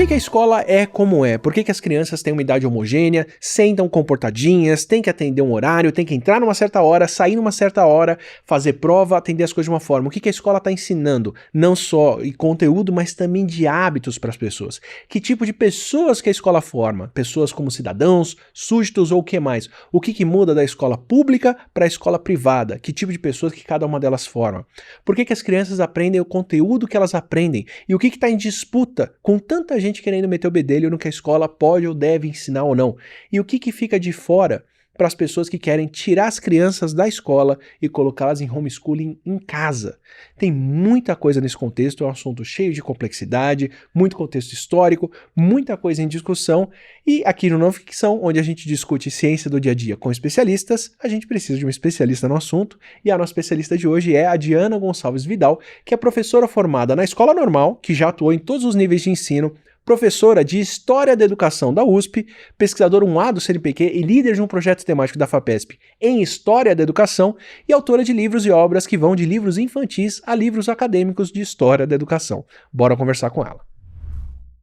que a escola é como é? Por que as crianças têm uma idade homogênea, sentam comportadinhas, têm que atender um horário, têm que entrar numa certa hora, sair numa certa hora, fazer prova, atender as coisas de uma forma? O que a escola está ensinando? Não só em conteúdo, mas também de hábitos para as pessoas. Que tipo de pessoas que a escola forma? Pessoas como cidadãos, súditos ou o que mais? O que muda da escola pública para a escola privada? Que tipo de pessoas que cada uma delas forma? Por que as crianças aprendem o conteúdo que elas aprendem? E o que está em disputa com tanta gente querendo meter o bedelho no que a escola pode ou deve ensinar ou não? E o que fica de fora para as pessoas que querem tirar as crianças da escola e colocá-las em homeschooling em casa? Tem muita coisa nesse contexto, é um assunto cheio de complexidade, muito contexto histórico, muita coisa em discussão, e aqui no Não Ficção, onde a gente discute ciência do dia a dia com especialistas, a gente precisa de um especialista no assunto, e a nossa especialista de hoje é a Diana Gonçalves Vidal, que é professora formada na Escola Normal, que já atuou em todos os níveis de ensino, professora de História da Educação da USP, pesquisadora 1A do CNPq e líder de um projeto temático da FAPESP em História da Educação e autora de livros e obras que vão de livros infantis a livros acadêmicos de História da Educação. Bora conversar com ela.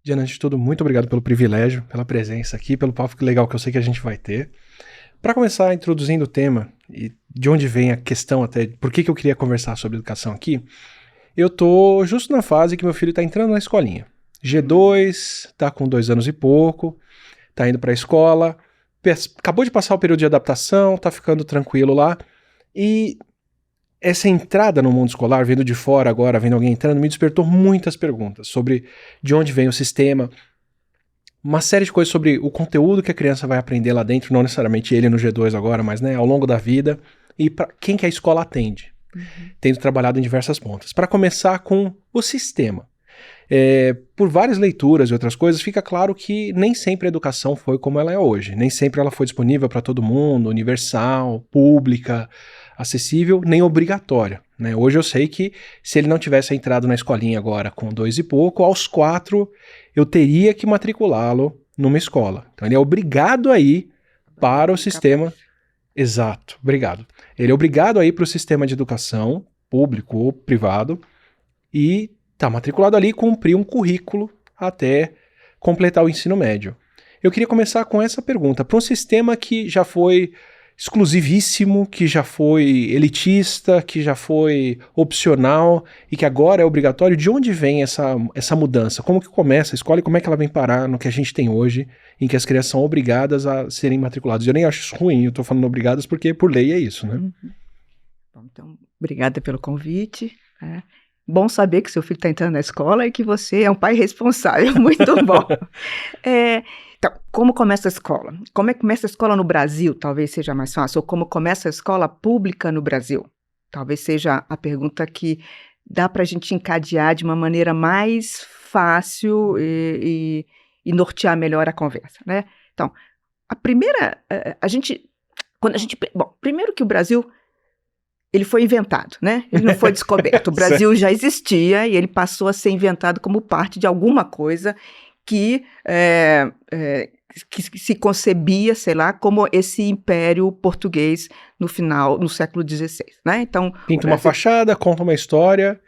Diana, antes de tudo, muito obrigado pelo privilégio, pela presença aqui, pelo papo legal que eu sei que a gente vai ter. Para começar introduzindo o tema e de onde vem a questão até, por que eu queria conversar sobre educação aqui, eu tô justo na fase que meu filho tá entrando na escolinha. G2, tá com 2 anos e pouco, tá indo pra escola, acabou de passar o período de adaptação, tá ficando tranquilo lá, e essa entrada no mundo escolar, vindo de fora agora, vendo alguém entrando, me despertou muitas perguntas sobre de onde vem o sistema, uma série de coisas sobre o conteúdo que a criança vai aprender lá dentro, não necessariamente ele no G2 agora, mas né, ao longo da vida, e para quem que a escola atende, tendo trabalhado em diversas pontas. Para começar com o sistema. Por várias leituras e outras coisas, fica claro que nem sempre a educação foi como ela é hoje. Nem sempre ela foi disponível para todo mundo, universal, pública, acessível, nem obrigatória, né? Hoje eu sei que se ele não tivesse entrado na escolinha agora com 2 e pouco, aos 4 eu teria que matriculá-lo numa escola. Então ele é obrigado a ir para o sistema... Exato, obrigado. Ele é obrigado a ir para o sistema de educação, público ou privado, e tá matriculado ali e cumprir um currículo até completar o ensino médio. Eu queria começar com essa pergunta. Para um sistema que já foi exclusivíssimo, que já foi elitista, que já foi opcional e que agora é obrigatório, de onde vem essa mudança? Como que começa a escola e como é que ela vem parar no que a gente tem hoje, em que as crianças são obrigadas a serem matriculadas? Eu nem acho isso ruim, eu tô falando obrigadas porque por lei é isso, né? Bom, então, obrigada pelo convite. Bom saber que seu filho está entrando na escola e que você é um pai responsável. Muito bom. Então, como começa a escola? Como é que começa a escola no Brasil? Talvez seja mais fácil. Ou como começa a escola pública no Brasil? Talvez seja a pergunta que dá para a gente encadear de uma maneira mais fácil e nortear melhor a conversa, né? Então, a primeira... Bom, primeiro que o Brasil... Ele foi inventado, né? Ele não foi descoberto. O Brasil já existia e ele passou a ser inventado como parte de alguma coisa que se concebia, sei lá, como esse império português no século XVI, né? Então, pinta uma fachada, conta uma história.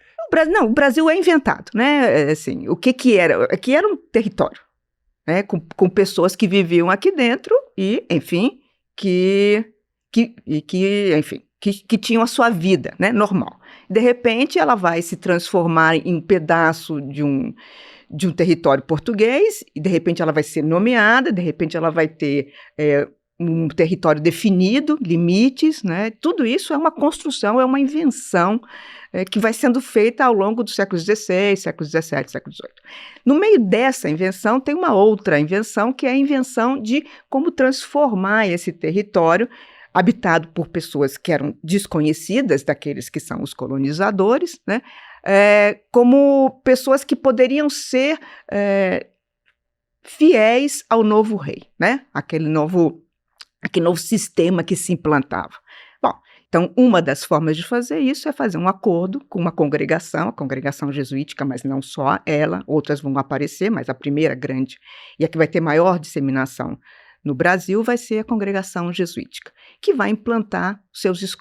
O Brasil é inventado, né? Assim, o que era? Aqui era um território, né? Com pessoas que viviam aqui dentro e, enfim, que tinham a sua vida, né, normal. De repente, ela vai se transformar em um pedaço de um território português, e de repente ela vai ser nomeada, de repente ela vai ter um território definido, limites, né? Tudo isso é uma construção, é uma invenção que vai sendo feita ao longo do século XVI, século XVII, século XVIII. No meio dessa invenção, tem uma outra invenção, que é a invenção de como transformar esse território habitado por pessoas que eram desconhecidas daqueles que são os colonizadores, né? Como pessoas que poderiam ser fiéis ao novo rei, né? Aquele novo sistema que se implantava. Bom, então uma das formas de fazer isso é fazer um acordo com uma congregação, a congregação jesuítica, mas não só ela, outras vão aparecer, mas a primeira grande, e a que vai ter maior disseminação no Brasil, vai ser a congregação jesuítica, que vai implantar os seus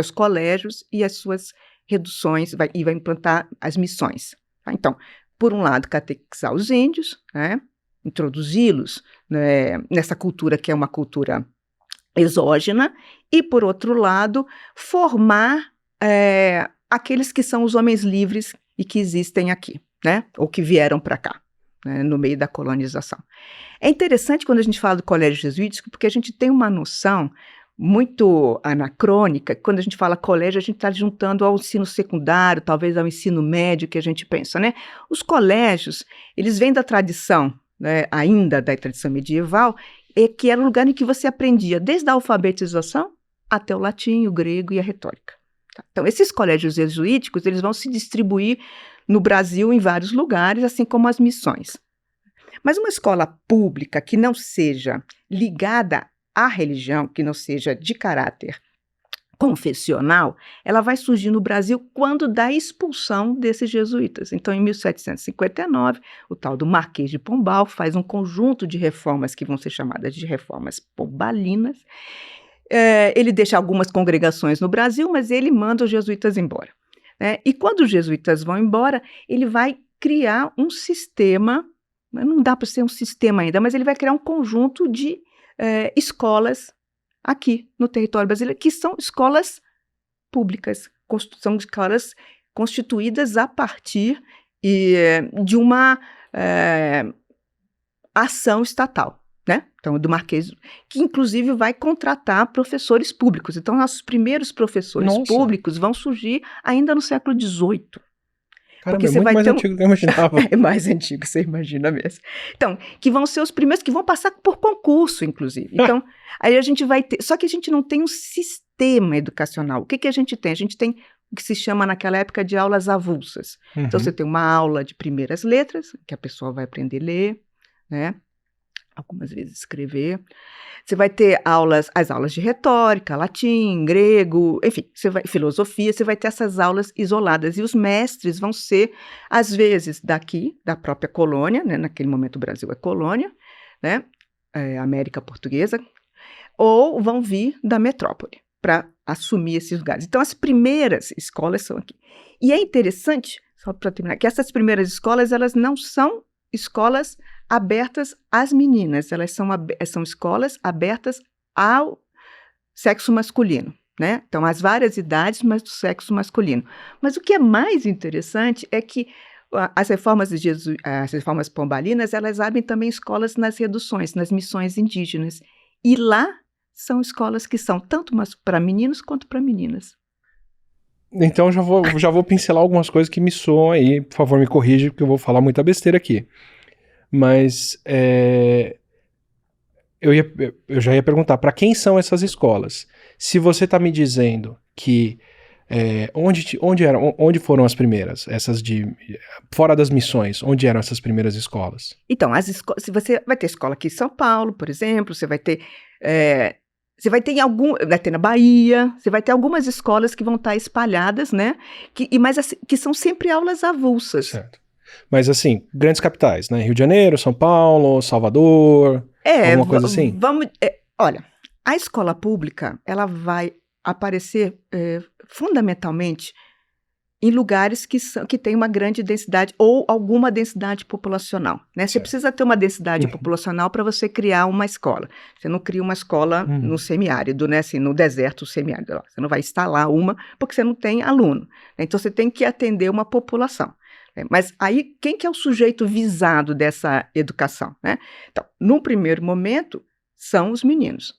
colégios e as suas reduções, e vai implantar as missões. Tá? Então, por um lado, catequizar os índios, né? Introduzi-los, né, nessa cultura que é uma cultura exógena, e, por outro lado, formar aqueles que são os homens livres e que existem aqui, né? Ou que vieram para cá, né? No meio da colonização. É interessante quando a gente fala do colégio jesuítico, porque a gente tem uma noção muito anacrônica. Quando a gente fala colégio, a gente está juntando ao ensino secundário, talvez ao ensino médio, que a gente pensa, né? Os colégios, eles vêm da tradição, né, ainda da tradição medieval, que era o lugar em que você aprendia desde a alfabetização até o latim, o grego e a retórica. Tá? Então, esses colégios jesuíticos, eles vão se distribuir no Brasil em vários lugares, assim como as missões. Mas uma escola pública que não seja ligada à religião, que não seja de caráter confessional, ela vai surgir no Brasil quando da expulsão desses jesuítas. Então, em 1759, o tal do Marquês de Pombal faz um conjunto de reformas que vão ser chamadas de reformas pombalinas. Ele deixa algumas congregações no Brasil, mas ele manda os jesuítas embora, né? E quando os jesuítas vão embora, ele vai criar um sistema, não dá para ser um sistema ainda, mas ele vai criar um conjunto de escolas aqui no território brasileiro, que são escolas públicas, são escolas constituídas a partir de uma ação estatal, né? Então, do Marquês, que inclusive vai contratar professores públicos. Então, nossos primeiros professores públicos vão surgir ainda no século XVIII. Caramba, é muito mais antigo do que eu imaginava. É mais antigo, você imagina mesmo. Então, que vão ser os primeiros que vão passar por concurso, inclusive. Então, aí a gente vai ter... Só que a gente não tem um sistema educacional. O que a gente tem? A gente tem o que se chama naquela época de aulas avulsas. Uhum. Então, você tem uma aula de primeiras letras, que a pessoa vai aprender a ler, né? Algumas vezes escrever. Você vai ter as aulas de retórica, latim, grego, enfim, filosofia, você vai ter essas aulas isoladas. E os mestres vão ser, às vezes, daqui, da própria colônia, né? Naquele momento o Brasil é colônia, né? América Portuguesa, ou vão vir da metrópole para assumir esses lugares. Então, as primeiras escolas são aqui. E é interessante, só para terminar, que essas primeiras escolas, elas não são escolas abertas às meninas, elas são escolas abertas ao sexo masculino, né? Então, às várias idades, mas do sexo masculino. Mas o que é mais interessante é que as reformas pombalinas, elas abrem também escolas nas reduções, nas missões indígenas. E lá são escolas que são tanto para meninos quanto para meninas. Então, já vou pincelar algumas coisas que me soam aí. Por favor, me corrija, porque eu vou falar muita besteira aqui. Mas eu já ia perguntar, para quem são essas escolas? Se você está me dizendo que onde foram as primeiras? Essas fora das missões, onde eram essas primeiras escolas? Então, se você vai ter escola aqui em São Paulo, por exemplo, vai ter na Bahia, você vai ter algumas escolas que vão estar espalhadas, né? Mas que são sempre aulas avulsas. Certo. Mas assim, grandes capitais, né? Rio de Janeiro, São Paulo, Salvador, alguma coisa assim? Olha, a escola pública, ela vai aparecer fundamentalmente em lugares que tem uma grande densidade ou alguma densidade populacional, né? Você precisa ter uma densidade populacional para você criar uma escola. Você não cria uma escola no semiárido, né? Assim, no deserto semiárido. Você não vai instalar uma porque você não tem aluno. Então, você tem que atender uma população. Mas aí, quem que é o sujeito visado dessa educação, né? Então, no primeiro momento, são os meninos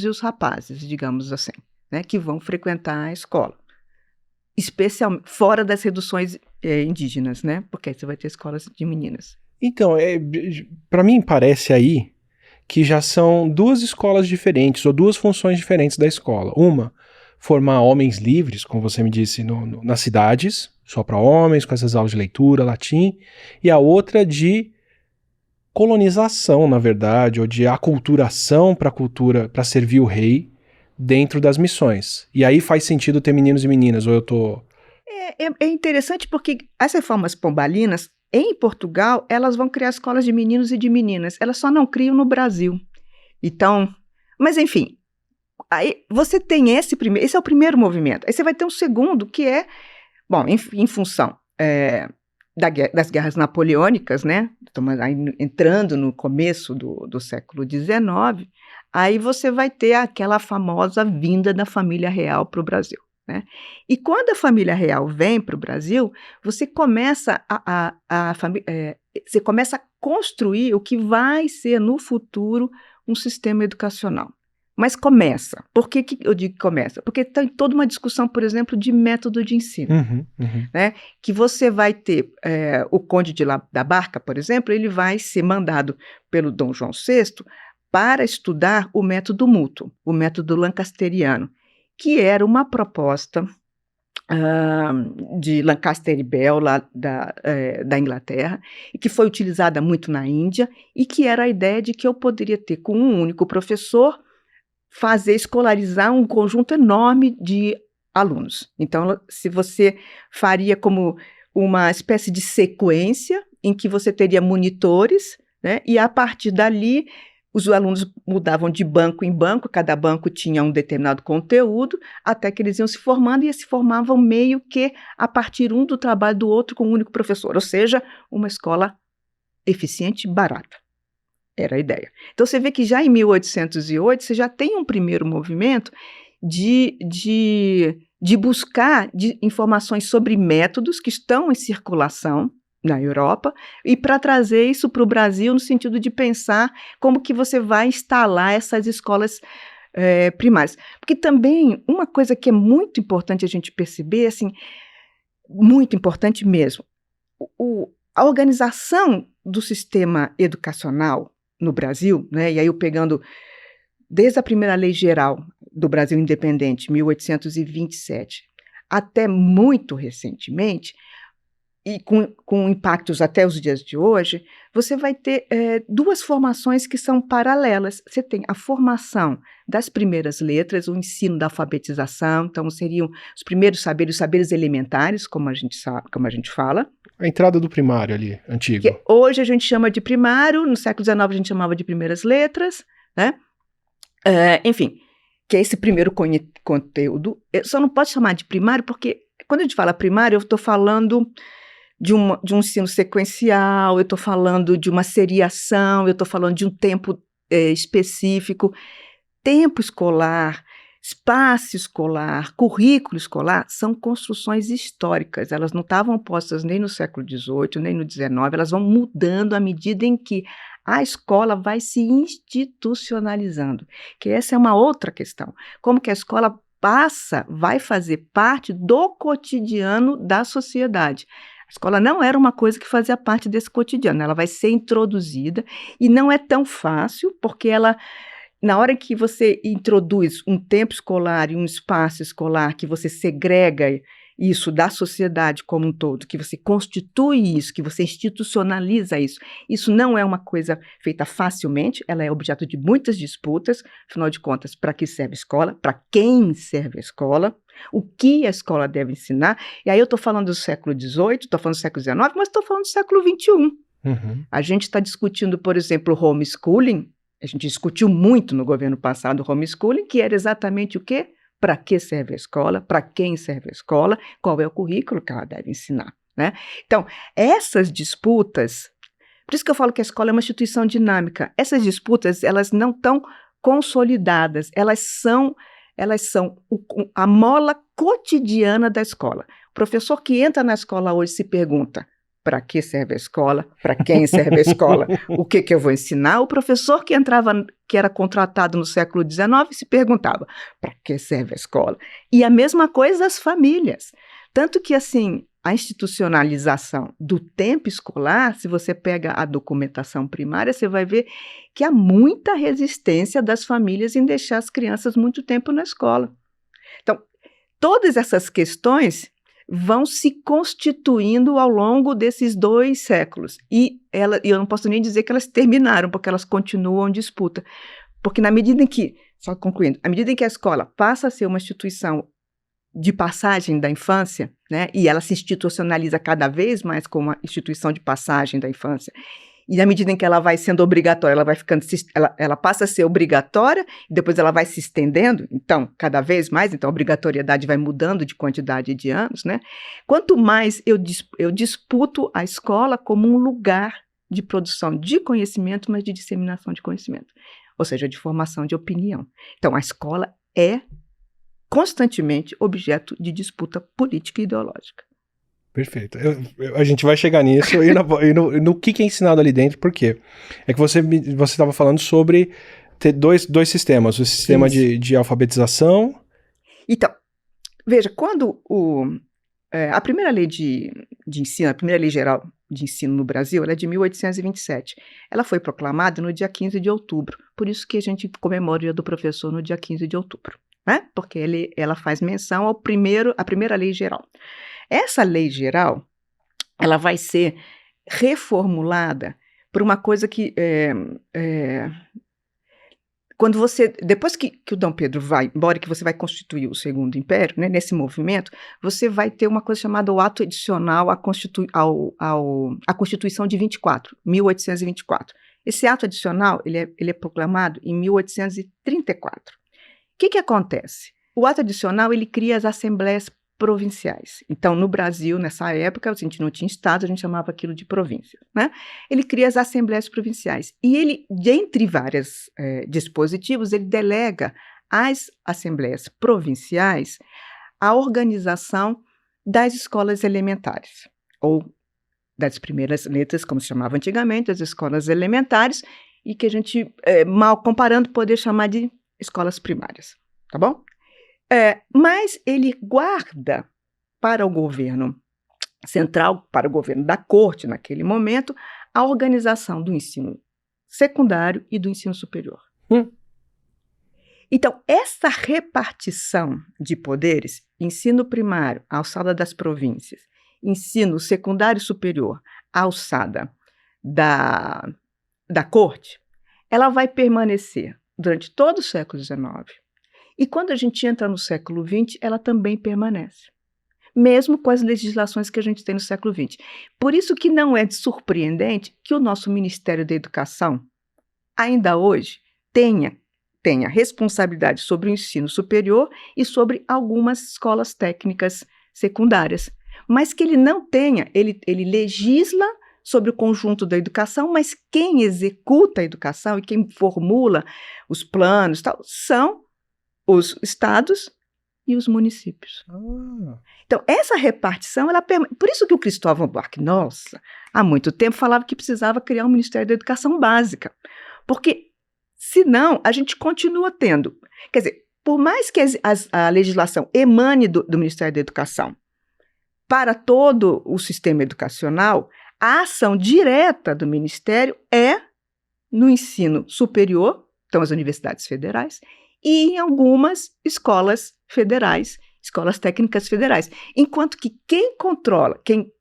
e os rapazes, digamos assim, né? Que vão frequentar a escola. Especialmente fora das reduções indígenas, né? Porque aí você vai ter escolas de meninas. Então, para mim parece aí que já são duas escolas diferentes, ou duas funções diferentes da escola. Uma, formar homens livres, como você me disse, nas cidades, só para homens, com essas aulas de leitura, latim, e a outra de colonização, na verdade, ou de aculturação para servir o rei dentro das missões. E aí faz sentido ter meninos e meninas, ou eu tô... É interessante porque as reformas pombalinas, em Portugal, elas vão criar escolas de meninos e de meninas. Elas só não criam no Brasil. Então, mas enfim, aí você tem esse é o primeiro movimento. Aí você vai ter um segundo que é, bom, em função das guerras napoleônicas, né? Entrando no começo do século XIX, aí você vai ter aquela famosa vinda da família real para o Brasil, né? E quando a família real vem para o Brasil, você começa você começa a construir o que vai ser no futuro um sistema educacional. Mas começa. Por que eu digo que começa? Porque tem toda uma discussão, por exemplo, de método de ensino. Né? Que você vai ter o Conde da Barca, por exemplo, ele vai ser mandado pelo Dom João VI para estudar o método mútuo, o método lancasteriano, que era uma proposta de Lancaster e Bell, lá da Inglaterra, e que foi utilizada muito na Índia, e que era a ideia de que eu poderia ter, com um único professor, escolarizar um conjunto enorme de alunos. Então, se você faria como uma espécie de sequência em que você teria monitores, né, e a partir dali os alunos mudavam de banco em banco, cada banco tinha um determinado conteúdo, até que eles iam se formando e se formavam meio que a partir um do trabalho do outro com um único professor, ou seja, uma escola eficiente e barata. Era a ideia. Então, você vê que já em 1808, você já tem um primeiro movimento de buscar informações sobre métodos que estão em circulação na Europa e para trazer isso para o Brasil no sentido de pensar como que você vai instalar essas escolas primárias. Porque também uma coisa que é muito importante a gente perceber, assim, muito importante mesmo, a organização do sistema educacional no Brasil, né, e aí eu pegando desde a primeira lei geral do Brasil independente, 1827, até muito recentemente, e com impactos até os dias de hoje, você vai ter duas formações que são paralelas. Você tem a formação das primeiras letras, o ensino da alfabetização, então seriam os primeiros saberes, os saberes elementares, como a gente fala. A entrada do primário ali, antigo. Que hoje a gente chama de primário, no século XIX a gente chamava de primeiras letras, né? Enfim, que é esse primeiro conteúdo. Eu só não posso chamar de primário porque quando a gente fala primário, eu estou falando de um ensino sequencial, eu estou falando de uma seriação, eu estou falando de um tempo específico. Tempo escolar, espaço escolar, currículo escolar são construções históricas, elas não estavam postas nem no século XVIII, nem no XIX, elas vão mudando à medida em que a escola vai se institucionalizando, que essa é uma outra questão. Como que a escola vai fazer parte do cotidiano da sociedade. A escola não era uma coisa que fazia parte desse cotidiano, ela vai ser introduzida e não é tão fácil, porque na hora que você introduz um tempo escolar e um espaço escolar, que você segrega isso da sociedade como um todo, que você constitui isso, que você institucionaliza isso não é uma coisa feita facilmente, ela é objeto de muitas disputas, afinal de contas, para que serve a escola, para quem serve a escola, o que a escola deve ensinar, e aí eu estou falando do século XVIII, estou falando do século XIX, mas estou falando do século XXI. Uhum. A gente está discutindo, por exemplo, o homeschooling, a gente discutiu muito no governo passado o homeschooling, que era exatamente o quê? Para que serve a escola, para quem serve a escola, qual é o currículo que ela deve ensinar, né? Então, essas disputas, por isso que eu falo que a escola é uma instituição dinâmica, essas disputas, elas não estão consolidadas, elas são a mola cotidiana da escola. O professor que entra na escola hoje se pergunta: para que serve a escola? Para quem serve a escola? O que eu vou ensinar? O professor que era contratado no século XIX se perguntava: para que serve a escola? E a mesma coisa as famílias. Tanto que, assim, a institucionalização do tempo escolar, se você pega a documentação primária, você vai ver que há muita resistência das famílias em deixar as crianças muito tempo na escola. Então, todas essas questões vão se constituindo ao longo desses 2 séculos. E eu não posso nem dizer que elas terminaram, porque elas continuam em disputa. Porque na medida em que, só concluindo, à medida em que a escola passa a ser uma instituição de passagem da infância, né, e ela se institucionaliza cada vez mais como uma instituição de passagem da infância, E na medida em que ela vai sendo obrigatória, ela vai ficando, ela passa a ser obrigatória, e depois ela vai se estendendo, então, cada vez mais, então a obrigatoriedade vai mudando de quantidade de anos, né? Quanto mais eu disputo a escola como um lugar de produção de conhecimento, mas de disseminação de conhecimento, ou seja, de formação de opinião. Então, a escola é constantemente objeto de disputa política e ideológica. Perfeito. A gente vai chegar nisso e no que é ensinado ali dentro, por quê? É que você estava falando sobre ter dois sistemas, o sistema de alfabetização. Então, veja, quando a primeira lei de ensino, a primeira lei geral de ensino no Brasil, ela é de 1827. Ela foi proclamada no dia 15 de outubro, por isso que a gente comemora o Dia do Professor no dia 15 de outubro, né? Porque ela faz menção à primeira lei geral. Essa lei geral, ela vai ser reformulada por uma coisa que, quando depois que o Dom Pedro vai embora, que você vai constituir o Segundo Império, né, nesse movimento, você vai ter uma coisa chamada o ato adicional à Constituição de 1824. Esse ato adicional, ele é proclamado em 1834. O que acontece? O ato adicional, ele cria as assembleias provinciais. Então, no Brasil, nessa época, a gente não tinha estado, a gente chamava aquilo de província, né? Ele cria as assembleias provinciais. E ele, dentre vários dispositivos, ele delega às assembleias provinciais a organização das escolas elementares, ou das primeiras letras, como se chamava antigamente, as escolas elementares, e que a gente, mal comparando, poderia chamar de escolas primárias, tá bom? Mas ele guarda para o governo central, para o governo da corte naquele momento, a organização do ensino secundário e do ensino superior. Então, essa repartição de poderes, ensino primário, alçada das províncias, ensino secundário e superior, alçada da corte, ela vai permanecer durante todo o século XIX. E quando a gente entra no século XX, ela também permanece, mesmo com as legislações que a gente tem no século XX. Por isso que não é surpreendente que o nosso Ministério da Educação, ainda hoje, tenha responsabilidade sobre o ensino superior e sobre algumas escolas técnicas secundárias, mas que ele não tenha, ele legisla sobre o conjunto da educação, mas quem executa a educação e quem formula os planos tal, são os estados e os municípios. Então, essa repartição, por isso que o Cristóvão Buarque, há muito tempo falava que precisava criar um Ministério da Educação Básica, porque, senão, a gente continua tendo, quer dizer, por mais que a legislação emane do Ministério da Educação para todo o sistema educacional, a ação direta do Ministério é no ensino superior, então as universidades federais, e em algumas escolas federais, escolas técnicas federais. Enquanto que quem controla, quem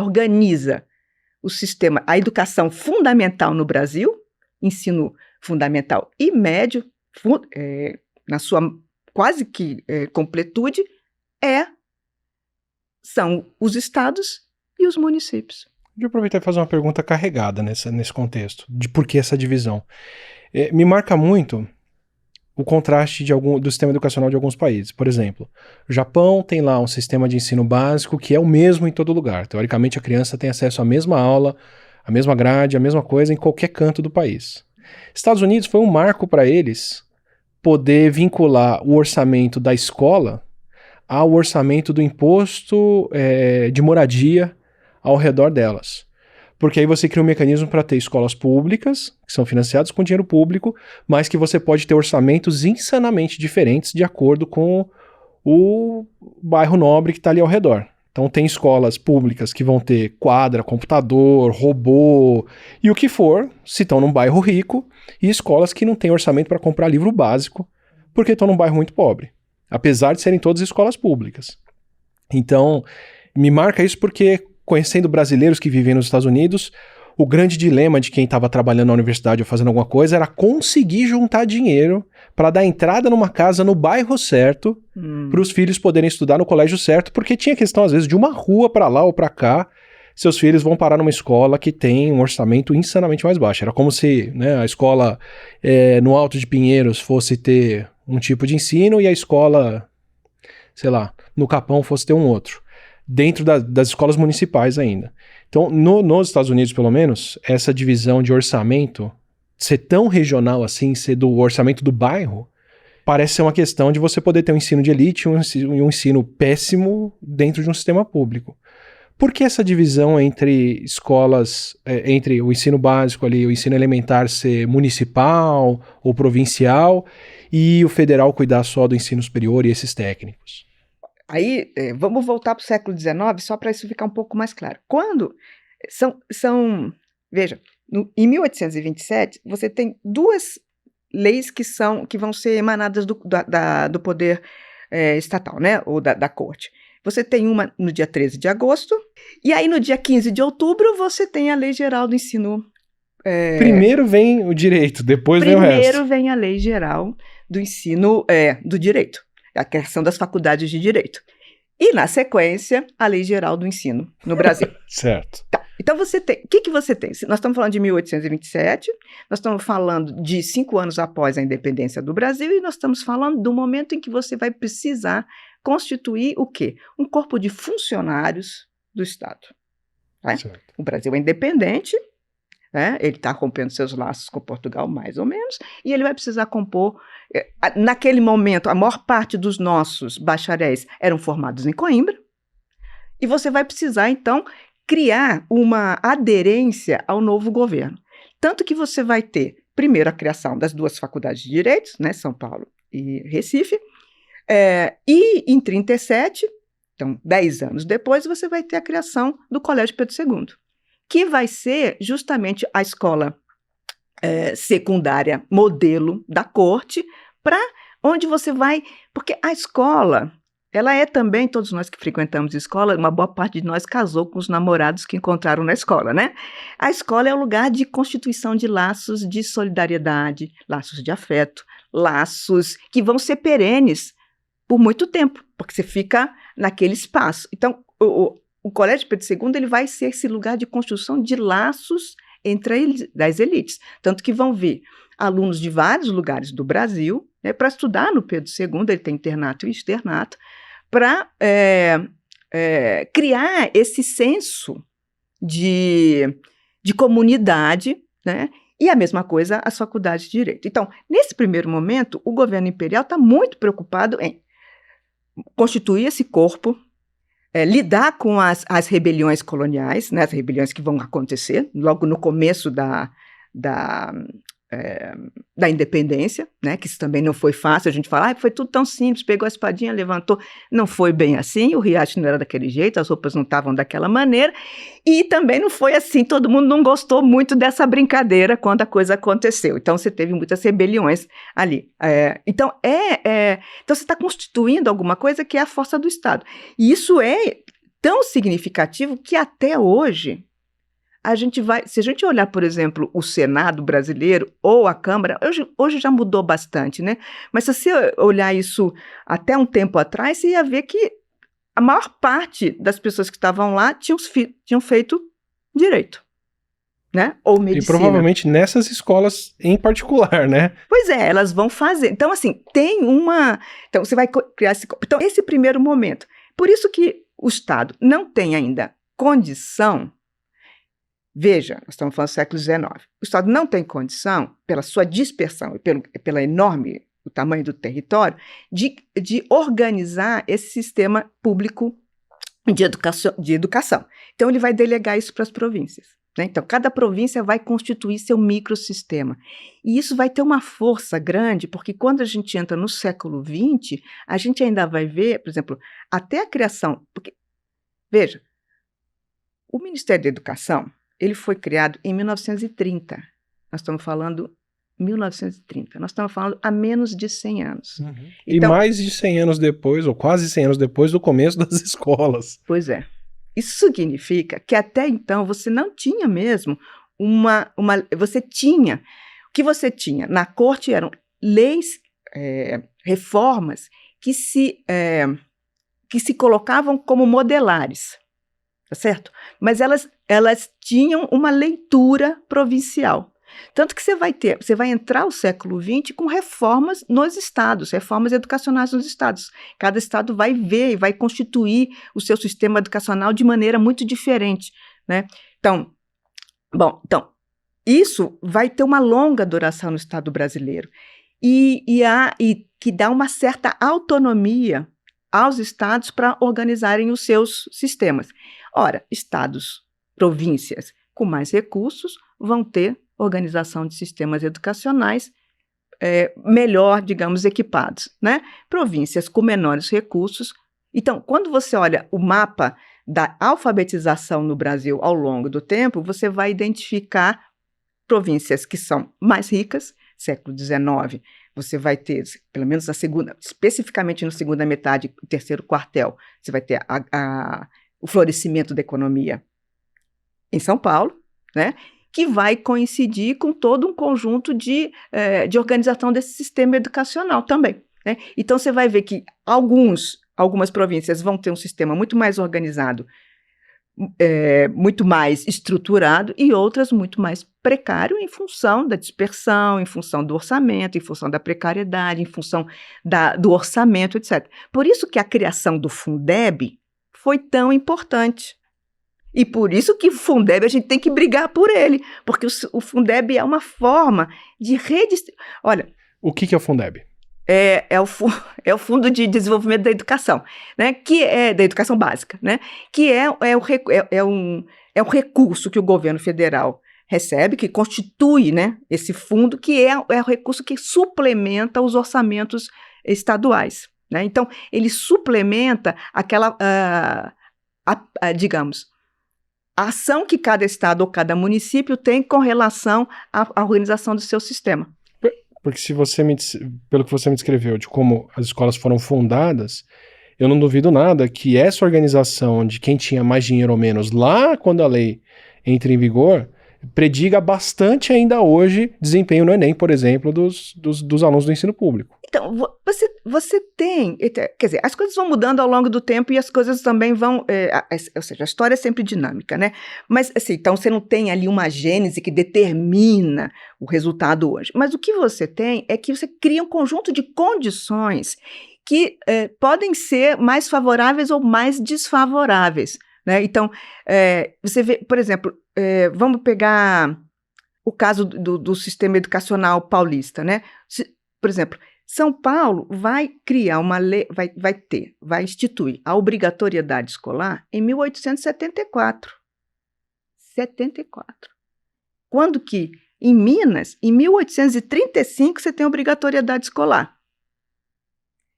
organiza o sistema, a educação fundamental no Brasil, ensino fundamental e médio, na sua quase que completude, são os estados e os municípios. Deixa eu aproveitar e fazer uma pergunta carregada nesse contexto, de por que essa divisão. Me marca muito o contraste do sistema educacional de alguns países. Por exemplo, o Japão tem lá um sistema de ensino básico que é o mesmo em todo lugar. Teoricamente, a criança tem acesso à mesma aula, à mesma grade, à mesma coisa em qualquer canto do país. Estados Unidos foi um marco para eles poder vincular o orçamento da escola ao orçamento do imposto de moradia ao redor delas. Porque aí você cria um mecanismo para ter escolas públicas, que são financiadas com dinheiro público, mas que você pode ter orçamentos insanamente diferentes de acordo com o bairro nobre que está ali ao redor. Então tem escolas públicas que vão ter quadra, computador, robô e o que for, se estão num bairro rico, e escolas que não têm orçamento para comprar livro básico, porque estão num bairro muito pobre, apesar de serem todas escolas públicas. Então, me marca isso porque, conhecendo brasileiros que vivem nos Estados Unidos, o grande dilema de quem estava trabalhando na universidade ou fazendo alguma coisa era conseguir juntar dinheiro para dar entrada numa casa no bairro certo, para os filhos poderem estudar no colégio certo, porque tinha questão, às vezes, de uma rua para lá ou para cá, seus filhos vão parar numa escola que tem um orçamento insanamente mais baixo. Era como se, né, a escola no Alto de Pinheiros fosse ter um tipo de ensino e a escola, sei lá, no Capão fosse ter um outro. Dentro das escolas municipais ainda. Então, nos Estados Unidos, pelo menos, essa divisão de orçamento ser tão regional assim, ser do orçamento do bairro, parece ser uma questão de você poder ter um ensino de elite e um ensino péssimo dentro de um sistema público. Por que essa divisão entre escolas, entre o ensino básico ali, o ensino elementar ser municipal ou provincial e o federal cuidar só do ensino superior e esses técnicos? Aí, vamos voltar para o século XIX, só para isso ficar um pouco mais claro. Quando veja, em 1827, você tem duas leis que vão ser emanadas do poder estatal, né, ou da corte. Você tem uma no dia 13 de agosto, e aí no dia 15 de outubro você tem a Lei Geral do Ensino. Primeiro vem o direito, depois vem o resto. Primeiro vem a Lei Geral do Ensino do Direito, a criação das faculdades de Direito. E, na sequência, a Lei Geral do Ensino no Brasil. Certo. Tá. Então, você tem. O que você tem? Nós estamos falando de 1827, nós estamos falando de 5 anos após a independência do Brasil, e nós estamos falando do momento em que você vai precisar constituir o quê? Um corpo de funcionários do Estado. Tá? O Brasil é independente, né? Ele está rompendo seus laços com Portugal, mais ou menos, e ele vai precisar compor. Naquele momento, a maior parte dos nossos bacharéis eram formados em Coimbra, e você vai precisar, então, criar uma aderência ao novo governo. Tanto que você vai ter, primeiro, a criação das duas faculdades de Direitos, né, São Paulo e Recife, e em 1937, então 10 anos depois, você vai ter a criação do Colégio Pedro II, que vai ser justamente a escola secundária modelo da corte, para onde você vai... Porque a escola, ela é também, todos nós que frequentamos escola, uma boa parte de nós casou com os namorados que encontraram na escola, né? A escola é o lugar de constituição de laços de solidariedade, laços de afeto, laços que vão ser perenes por muito tempo, porque você fica naquele espaço. Então, o Colégio Pedro II ele vai ser esse lugar de construção de laços entre as elites. Tanto que vão vir alunos de vários lugares do Brasil, né, para estudar no Pedro II, ele tem internato e externato, para criar esse senso de comunidade, né? E a mesma coisa as faculdades de Direito. Então, nesse primeiro momento, o governo imperial está muito preocupado em constituir esse corpo, lidar com as rebeliões coloniais, né, as rebeliões que vão acontecer logo no começo da independência, né, que isso também não foi fácil, a gente fala, foi tudo tão simples, pegou a espadinha, levantou, não foi bem assim, o riacho não era daquele jeito, as roupas não estavam daquela maneira, e também não foi assim, todo mundo não gostou muito dessa brincadeira quando a coisa aconteceu, então você teve muitas rebeliões ali. Então você está constituindo alguma coisa que é a força do Estado, e isso é tão significativo que até hoje se a gente olhar, por exemplo, o Senado brasileiro ou a Câmara, hoje já mudou bastante, né? Mas se você olhar isso até um tempo atrás, você ia ver que a maior parte das pessoas que estavam lá tinham feito direito, né? Ou medicina. E provavelmente nessas escolas em particular, né? Pois é, elas vão fazer. Então, assim, Então, você vai criar Então, esse primeiro momento. Por isso que o Estado não tem ainda condição. Veja, nós estamos falando do século XIX. O Estado não tem condição, pela sua dispersão e pela enorme o tamanho do território, de organizar esse sistema público de educação. Então, ele vai delegar isso para as províncias, né? Então, cada província vai constituir seu microsistema. E isso vai ter uma força grande, porque quando a gente entra no século XX, a gente ainda vai ver, por exemplo, até a criação... Porque, veja, o Ministério da Educação, ele foi criado em 1930. Nós estamos falando 1930. Nós estamos falando há menos de 100 anos. Uhum. Então, e mais de 100 anos depois, ou quase 100 anos depois do começo das escolas. Pois é. Isso significa que até então você não tinha mesmo você tinha... O que você tinha na corte eram leis, reformas que se colocavam como modelares. tá certo? Mas elas tinham uma leitura provincial. Tanto que você vai entrar o século XX com reformas nos estados, reformas educacionais nos estados. Cada estado vai ver e vai constituir o seu sistema educacional de maneira muito diferente, né? Então, isso vai ter uma longa duração no Estado brasileiro e que dá uma certa autonomia aos estados para organizarem os seus sistemas. Ora, estados, províncias com mais recursos vão ter organização de sistemas educacionais melhor, digamos, equipados, né? Províncias com menores recursos. Então, quando você olha o mapa da alfabetização no Brasil ao longo do tempo, você vai identificar províncias que são mais ricas, século XIX, você vai ter, pelo menos na segunda, especificamente na segunda metade, terceiro quartel, você vai ter o florescimento da economia em São Paulo, né? Que vai coincidir com todo um conjunto de organização desse sistema educacional também, né? Então, você vai ver que algumas províncias vão ter um sistema muito mais organizado, muito mais estruturado, e outras muito mais precário em função da dispersão, em função do orçamento, em função da precariedade, em função do orçamento, etc. Por isso que a criação do Fundeb foi tão importante. E por isso que o Fundeb, a gente tem que brigar por ele, porque o Fundeb é uma forma de redistribuir. Olha... O que é o Fundeb? É o Fundo de Desenvolvimento da Educação, né? Que é da educação básica, né? Que é um recurso que o governo federal recebe, que constitui, né, esse fundo, que é o recurso que suplementa os orçamentos estaduais, né? Então, ele suplementa aquela, digamos, a ação que cada estado ou cada município tem com relação à organização do seu sistema. Porque pelo que você me descreveu de como as escolas foram fundadas, eu não duvido nada que essa organização de quem tinha mais dinheiro ou menos lá quando a lei entra em vigor, prediga bastante ainda hoje desempenho no Enem, por exemplo, dos alunos do ensino público. Então, você tem... Quer dizer, as coisas vão mudando ao longo do tempo e as coisas também vão... ou seja, a história é sempre dinâmica, né? Mas, assim, então você não tem ali uma gênese que determina o resultado hoje. Mas o que você tem é que você cria um conjunto de condições que podem ser mais favoráveis ou mais desfavoráveis, né? Então, você vê, por exemplo, vamos pegar o caso do sistema educacional paulista, né? Por exemplo, São Paulo vai criar uma lei, vai instituir a obrigatoriedade escolar em 1874. 74. Quando que, em Minas, em 1835, você tem obrigatoriedade escolar.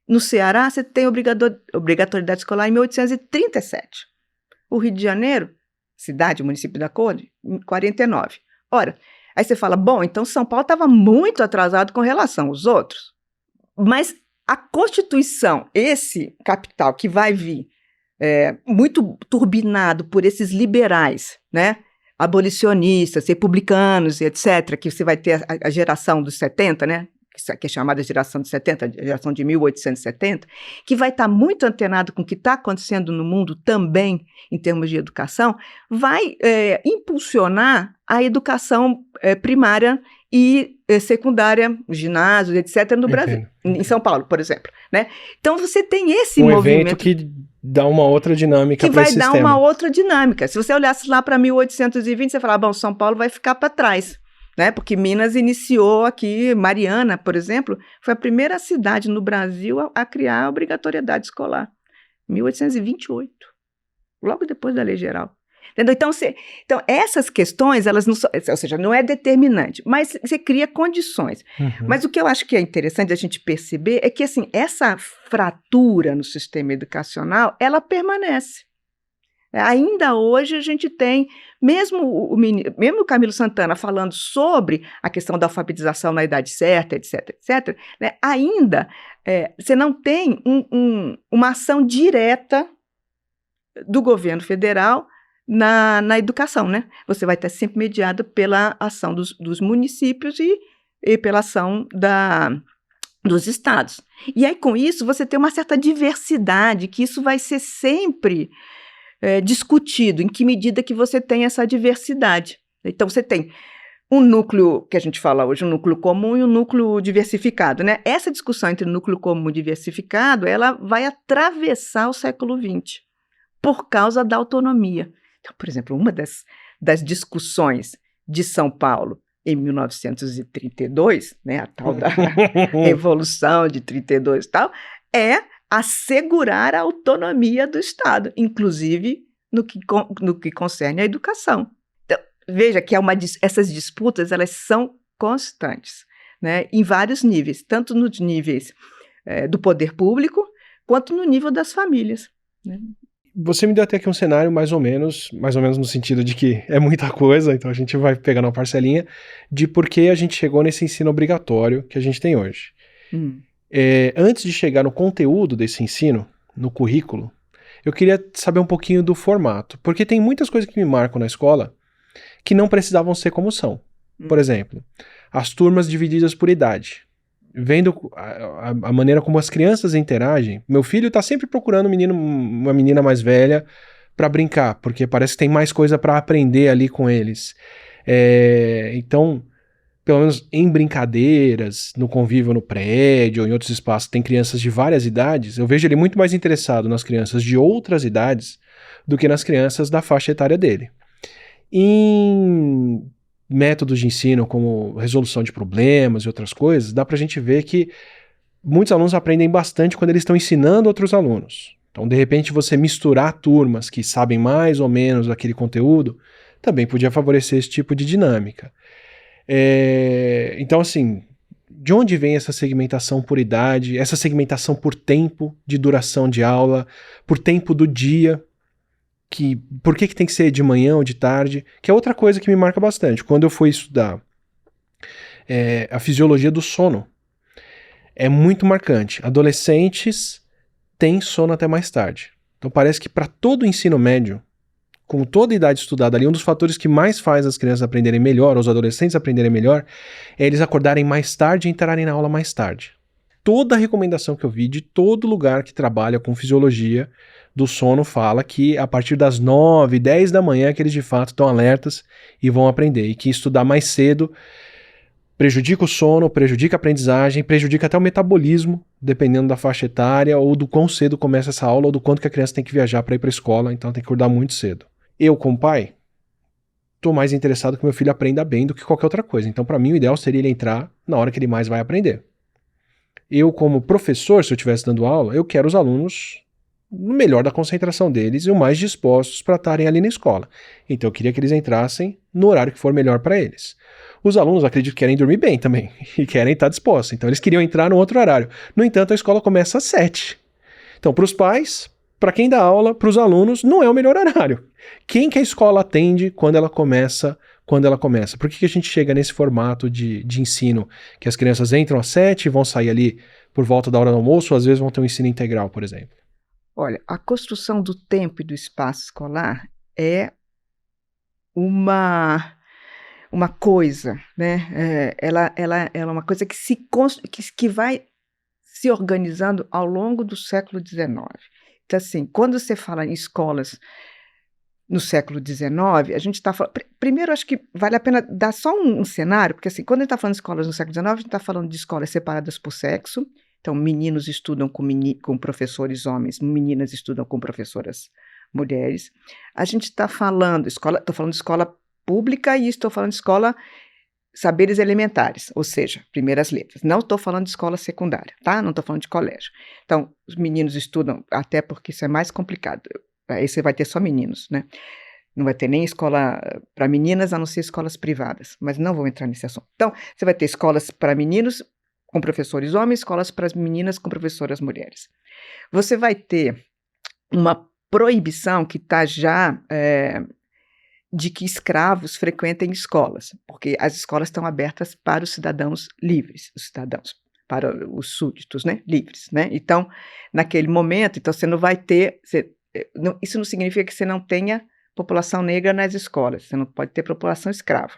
No Ceará, você tem obrigatoriedade escolar em 1837. O Rio de Janeiro, cidade, município da Code, em 49. Ora, aí você fala, bom, então São Paulo estava muito atrasado com relação aos outros. Mas a Constituição, esse capital que vai vir muito turbinado por esses liberais, né, abolicionistas, republicanos e etc., que você vai ter a geração dos 70, né, que é chamada geração de 70, a geração de 1870, que vai estar muito antenado com o que está acontecendo no mundo também, em termos de educação, vai impulsionar a educação primária e secundária, ginásios, etc., no Brasil, em São Paulo, por exemplo, né? Então, você tem esse movimento... evento que dá uma outra dinâmica para esse sistema. Que vai dar uma outra dinâmica. Se você olhasse lá para 1820, você fala, bom, São Paulo vai ficar para trás, né? Porque Minas iniciou aqui, Mariana, por exemplo, foi a primeira cidade no Brasil a criar a obrigatoriedade escolar, 1828, logo depois da Lei Geral. Entendeu? Então, essas questões, elas não são, ou seja, não é determinante, mas você cria condições. Uhum. Mas o que eu acho que é interessante a gente perceber é que, assim, essa fratura no sistema educacional, ela permanece. Ainda hoje a gente tem, mesmo o Camilo Santana falando sobre a questão da alfabetização na idade certa, etc., etc., né, ainda você não tem uma ação direta do governo federal na educação, né? Você vai estar sempre mediado pela ação dos municípios e pela ação dos estados. E aí, com isso, você tem uma certa diversidade, que isso vai ser sempre discutido em que medida que você tem essa diversidade. Então, você tem um núcleo, que a gente fala hoje, um núcleo comum e um núcleo diversificado, né? Essa discussão entre núcleo comum e diversificado, ela vai atravessar o século XX por causa da autonomia. Então, por exemplo, uma das discussões de São Paulo em 1932, né, a tal da Revolução de 32 e tal, é assegurar a autonomia do Estado, inclusive no que concerne à educação. Então, veja que essas disputas elas são constantes, né, em vários níveis, tanto nos níveis do poder público, quanto no nível das famílias, né? Você me deu até aqui um cenário mais ou menos no sentido de que é muita coisa, então a gente vai pegando uma parcelinha de por que a gente chegou nesse ensino obrigatório que a gente tem hoje. Antes de chegar no conteúdo desse ensino, no currículo, eu queria saber um pouquinho do formato, porque tem muitas coisas que me marcam na escola que não precisavam ser como são. Por exemplo, as turmas divididas por idade. Vendo a maneira como as crianças interagem, meu filho tá sempre procurando uma menina mais velha para brincar, porque parece que tem mais coisa para aprender ali com eles. Então, pelo menos em brincadeiras, no convívio no prédio ou em outros espaços, tem crianças de várias idades, eu vejo ele muito mais interessado nas crianças de outras idades do que nas crianças da faixa etária dele. Em métodos de ensino como resolução de problemas e outras coisas, dá pra gente ver que muitos alunos aprendem bastante quando eles estão ensinando outros alunos. Então, de repente, você misturar turmas que sabem mais ou menos daquele conteúdo, também podia favorecer esse tipo de dinâmica. Então, assim, de onde vem essa segmentação por idade, essa segmentação por tempo de duração de aula, por tempo do dia? Por que tem que ser de manhã ou de tarde, que é outra coisa que me marca bastante. Quando eu fui estudar a fisiologia do sono, é muito marcante. Adolescentes têm sono até mais tarde. Então parece que para todo o ensino médio, com toda a idade estudada ali, um dos fatores que mais faz as crianças aprenderem melhor, os adolescentes aprenderem melhor, é eles acordarem mais tarde e entrarem na aula mais tarde. Toda a recomendação que eu vi de todo lugar que trabalha com fisiologia do sono fala que a partir das 9, 10 da manhã que eles de fato estão alertas e vão aprender, e que estudar mais cedo prejudica o sono, prejudica a aprendizagem, prejudica até o metabolismo, dependendo da faixa etária, ou do quão cedo começa essa aula, ou do quanto que a criança tem que viajar para ir para a escola, então tem que acordar muito cedo. Eu, como pai, estou mais interessado que meu filho aprenda bem do que qualquer outra coisa, então para mim o ideal seria ele entrar na hora que ele mais vai aprender. Eu, como professor, se eu estivesse dando aula, eu quero os alunos no melhor da concentração deles e o mais dispostos para estarem ali na escola. Então eu queria que eles entrassem no horário que for melhor para eles. Os alunos, acredito, querem dormir bem também e querem estar dispostos. Então eles queriam entrar no outro horário. No entanto, a escola começa às 7. Então, para os pais, para quem dá aula, para os alunos, não é o melhor horário. Quem que a escola atende quando ela começa? Por que a gente chega nesse formato de ensino? Que as crianças entram às 7 e vão sair ali por volta da hora do almoço, ou às vezes vão ter um ensino integral, por exemplo. Olha, a construção do tempo e do espaço escolar é uma coisa, né? Ela é uma coisa que vai se organizando ao longo do século XIX. Então, assim, quando você fala em escolas no século XIX, a gente está falando... Primeiro, acho que vale a pena dar só um cenário, porque assim, quando a gente está falando de escolas no século XIX, a gente está falando de escolas separadas por sexo. Então, meninos estudam com professores homens, meninas estudam com professoras mulheres. A gente está falando... Estou falando de escola pública e estou falando de escola saberes elementares, ou seja, primeiras letras. Não estou falando de escola secundária, tá? Não estou falando de colégio. Então, os meninos estudam, até porque isso é mais complicado. Aí você vai ter só meninos, né? Não vai ter nem escola para meninas, a não ser escolas privadas. Mas não vou entrar nesse assunto. Então, você vai ter escolas para meninos com professores homens, escolas para as meninas com professoras mulheres. Você vai ter uma proibição que está já de que escravos frequentem escolas, porque as escolas estão abertas para os cidadãos livres, para os súditos, né, livres, né? Então, naquele momento, você não vai ter... isso não significa que você não tenha população negra nas escolas, você não pode ter população escrava.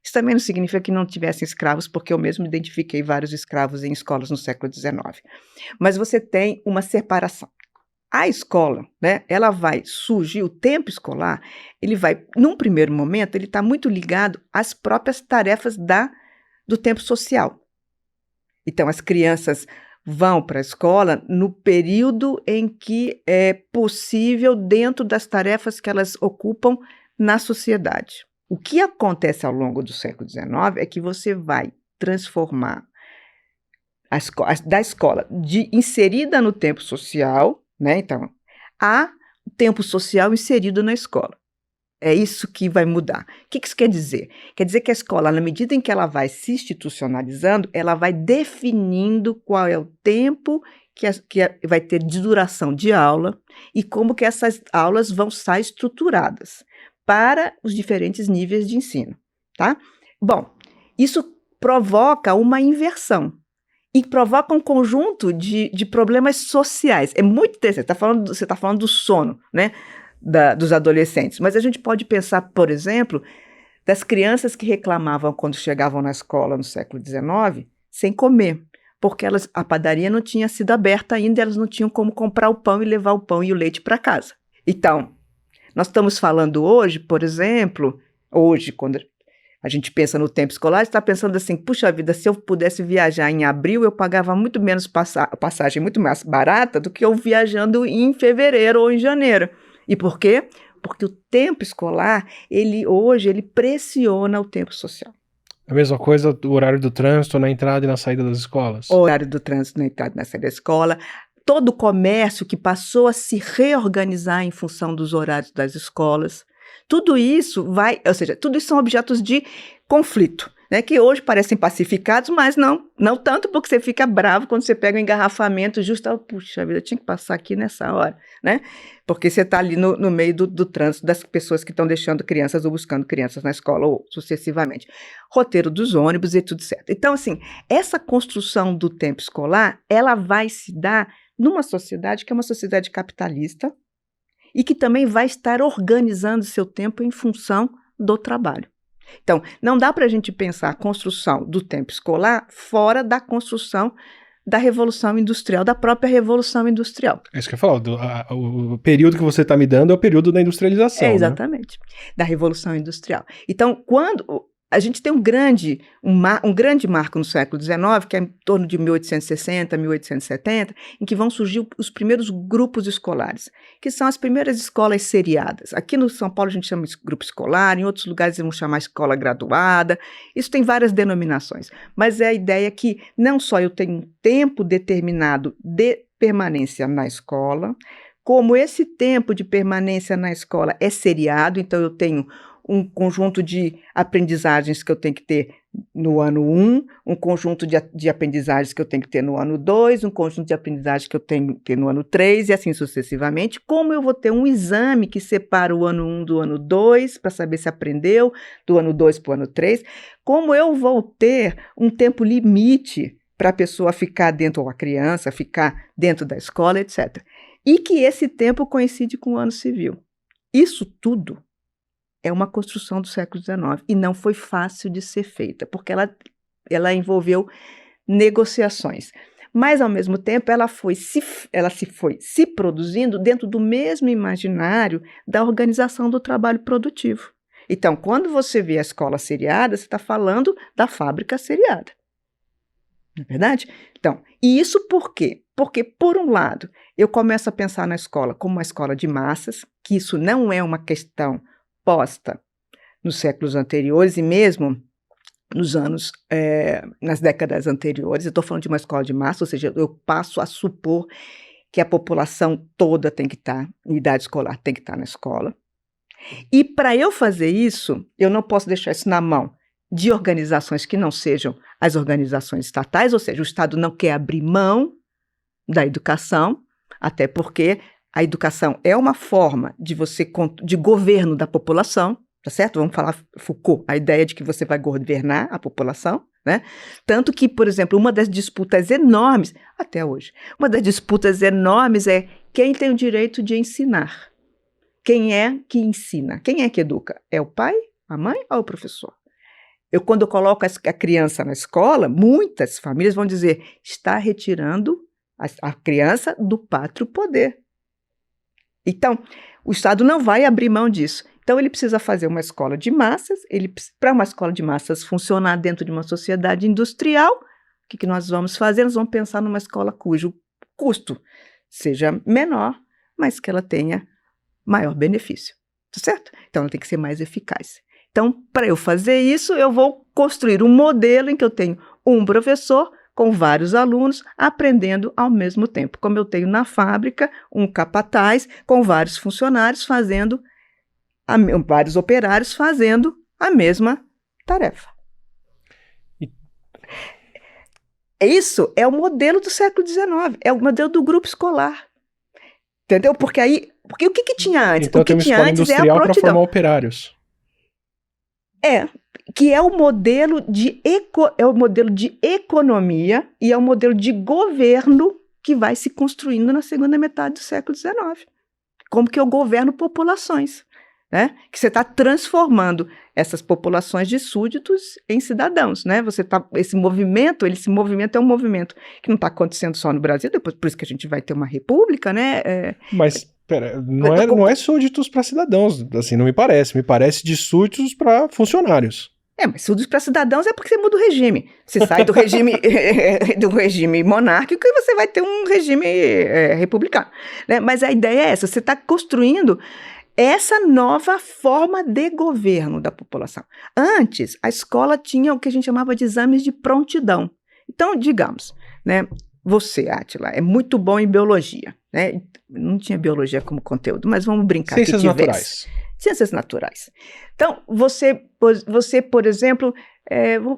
Isso também não significa que não tivessem escravos, porque eu mesmo identifiquei vários escravos em escolas no século XIX. Mas você tem uma separação. a escola, né, ela vai surgir, o tempo escolar, ele vai, num primeiro momento, ele está muito ligado às próprias tarefas do tempo social. Então, as crianças vão para a escola no período em que é possível dentro das tarefas que elas ocupam na sociedade. O que acontece ao longo do século XIX é que você vai transformar da escola inserida no tempo social, né? Então, a tempo social inserido na escola. É isso que vai mudar. O que isso quer dizer? Quer dizer que a escola, na medida em que ela vai se institucionalizando, ela vai definindo qual é o tempo que vai ter de duração de aula e como que essas aulas vão estar estruturadas para os diferentes níveis de ensino, tá? Bom, isso provoca uma inversão e provoca um conjunto de problemas sociais. É muito interessante. Você está falando do sono, né? Dos adolescentes. Mas a gente pode pensar, por exemplo, das crianças que reclamavam quando chegavam na escola no século XIX sem comer, porque a padaria não tinha sido aberta ainda, elas não tinham como comprar o pão e levar o pão e o leite para casa. Então, nós estamos falando hoje, por exemplo, quando a gente pensa no tempo escolar, está pensando assim, puxa vida, se eu pudesse viajar em abril, eu pagava muito menos passagem, muito mais barata do que eu viajando em fevereiro ou em janeiro. E por quê? Porque o tempo escolar, hoje, ele pressiona o tempo social. A mesma coisa do horário do trânsito na entrada e na saída das escolas. O horário do trânsito na entrada e na saída da escola. Todo o comércio que passou a se reorganizar em função dos horários das escolas. Tudo isso tudo isso são objetos de conflito, né, que hoje parecem pacificados, mas não tanto, porque você fica bravo quando você pega um engarrafamento justo, puxa vida, eu tinha que passar aqui nessa hora, né, porque você está ali no meio do trânsito das pessoas que estão deixando crianças ou buscando crianças na escola ou sucessivamente. Roteiro dos ônibus e tudo certo. Então, assim, essa construção do tempo escolar, ela vai se dar numa sociedade que é uma sociedade capitalista e que também vai estar organizando seu tempo em função do trabalho. Então, não dá para a gente pensar a construção do tempo escolar fora da construção da Revolução Industrial, da própria Revolução Industrial. É isso que eu falo, o período que você está me dando é o período da industrialização, exatamente, né? Da Revolução Industrial. Então, quando a gente tem um grande marco no século XIX, que é em torno de 1860, 1870, em que vão surgir os primeiros grupos escolares, que são as primeiras escolas seriadas. Aqui no São Paulo a gente chama de grupo escolar, em outros lugares vão chamar escola graduada, isso tem várias denominações, mas é a ideia que não só eu tenho um tempo determinado de permanência na escola, como esse tempo de permanência na escola é seriado, então eu tenho um conjunto de aprendizagens que eu tenho que ter no ano 1, um conjunto de aprendizagens que eu tenho que ter no ano 2, um conjunto de aprendizagens que eu tenho que ter no ano 3 e assim sucessivamente. Como eu vou ter um exame que separa o ano 1 do ano 2 para saber se aprendeu, do ano 2 para o ano 3, como eu vou ter um tempo limite para a pessoa ficar dentro, ou a criança ficar dentro da escola, etc. E que esse tempo coincide com o ano civil. Isso tudo é uma construção do século XIX e não foi fácil de ser feita, porque ela envolveu negociações. Mas, ao mesmo tempo, ela se foi se produzindo dentro do mesmo imaginário da organização do trabalho produtivo. Então, quando você vê a escola seriada, você está falando da fábrica seriada. Não é verdade? Então, e isso por quê? Porque, por um lado, eu começo a pensar na escola como uma escola de massas, que isso não é uma questão posta nos séculos anteriores e mesmo nas décadas anteriores. Eu estou falando de uma escola de massa, ou seja, eu passo a supor que a população toda tem que estar, em idade escolar, tem que estar na escola. E para eu fazer isso, eu não posso deixar isso na mão de organizações que não sejam as organizações estatais, ou seja, o Estado não quer abrir mão da educação, até porque a educação é uma forma de governo da população, tá certo? Vamos falar Foucault, a ideia de que você vai governar a população, né? Tanto que, por exemplo, uma das disputas enormes, até hoje, uma das disputas enormes é quem tem o direito de ensinar. Quem é que ensina? Quem é que educa? É o pai, a mãe ou o professor? Quando eu coloco a criança na escola, muitas famílias vão dizer, está retirando a criança do pátrio poder. Então, o Estado não vai abrir mão disso. Então, ele precisa fazer uma escola de massas. Para uma escola de massas funcionar dentro de uma sociedade industrial, o que nós vamos fazer? Nós vamos pensar numa escola cujo custo seja menor, mas que ela tenha maior benefício, tá certo? Então, ela tem que ser mais eficaz. Então, para eu fazer isso, eu vou construir um modelo em que eu tenho um professor com vários alunos aprendendo ao mesmo tempo, como eu tenho na fábrica um capataz com vários funcionários vários operários fazendo a mesma tarefa. Isso é o modelo do século XIX, é o modelo do grupo escolar. Entendeu? Porque o que tinha antes? Então o que tem uma tinha escola antes é a industrial para prontidão. formar operários. Que é o modelo de economia e é o modelo de governo que vai se construindo na segunda metade do século XIX. Como que eu governo populações, né? Que você está transformando essas populações de súditos em cidadãos, né? Esse movimento é um movimento que não está acontecendo só no Brasil, depois por isso que a gente vai ter uma república, né? Mas pera, não é súditos para cidadãos, assim, não me parece. Me parece de súditos para funcionários. Mas súditos para cidadãos é porque você muda o regime. Você sai do regime monárquico e você vai ter um regime republicano, né? Mas a ideia é essa, você está construindo essa nova forma de governo da população. Antes, a escola tinha o que a gente chamava de exames de prontidão. Então, digamos, né, você, Átila, é muito bom em biologia, né? Não tinha biologia como conteúdo, mas vamos brincar. Ciências naturais. Ciências naturais. Então, você por exemplo,